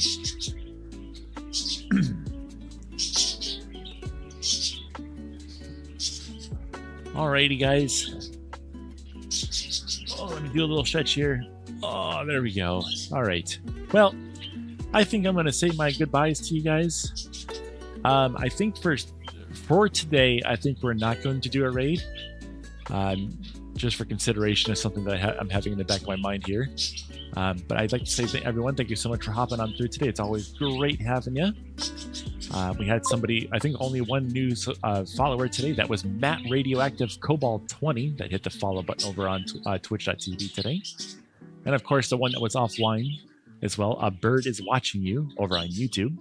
Alrighty, guys. Oh, let me do a little stretch here. Oh, there we go. All right. Well, I think I'm going to say my goodbyes to you guys. I think for today, I think we're not going to do a raid. Just for consideration of something that I'm having in the back of my mind here. But I'd like to say to everyone, thank you so much for hopping on through today. It's always great having you. We had somebody, I think only one new follower today. That was Matt Radioactive Cobalt 20 that hit the follow button over on twitch.tv today. And of course, the one that was offline as well. A Bird is Watching You over on YouTube.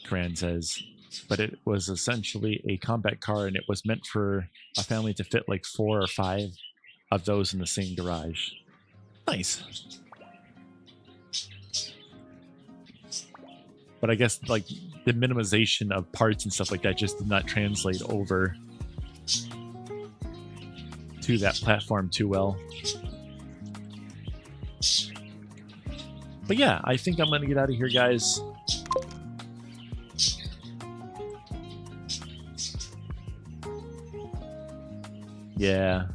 Kran says, but it was essentially a compact car and it was meant for a family to fit like 4 or 5 of those in the same garage. Nice. But I guess like the minimization of parts and stuff like that just did not translate over to that platform too well. But yeah, I think I'm going to get out of here, guys. Yeah.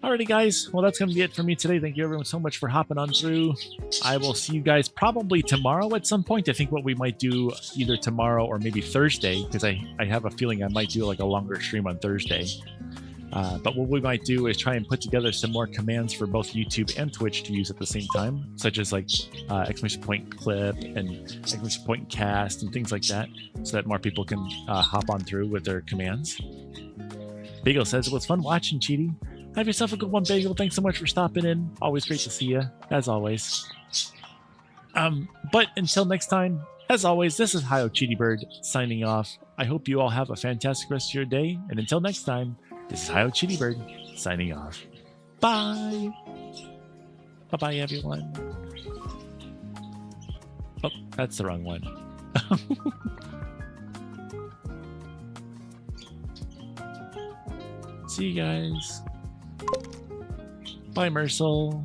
Alrighty, guys. Well, that's going to be it for me today. Thank you everyone so much for hopping on through. I will see you guys probably tomorrow at some point. I think what we might do either tomorrow or maybe Thursday, because I have a feeling I might do like a longer stream on Thursday. But what we might do is try and put together some more commands for both YouTube and Twitch to use at the same time, such as like exclamation point clip and exclamation point cast and things like that, so that more people can hop on through with their commands. Bagel says, it was fun watching, Cheaty. Have yourself a good one, Bagel. Thanks so much for stopping in. Always great to see you, as always. But until next time, as always, this is Hio Cheaty Bird signing off. I hope you all have a fantastic rest of your day, and until next time, this is Hio Cheaty Bird signing off. Bye! Bye-bye, everyone. Oh, that's the wrong one. See you guys. Bye, Mersal.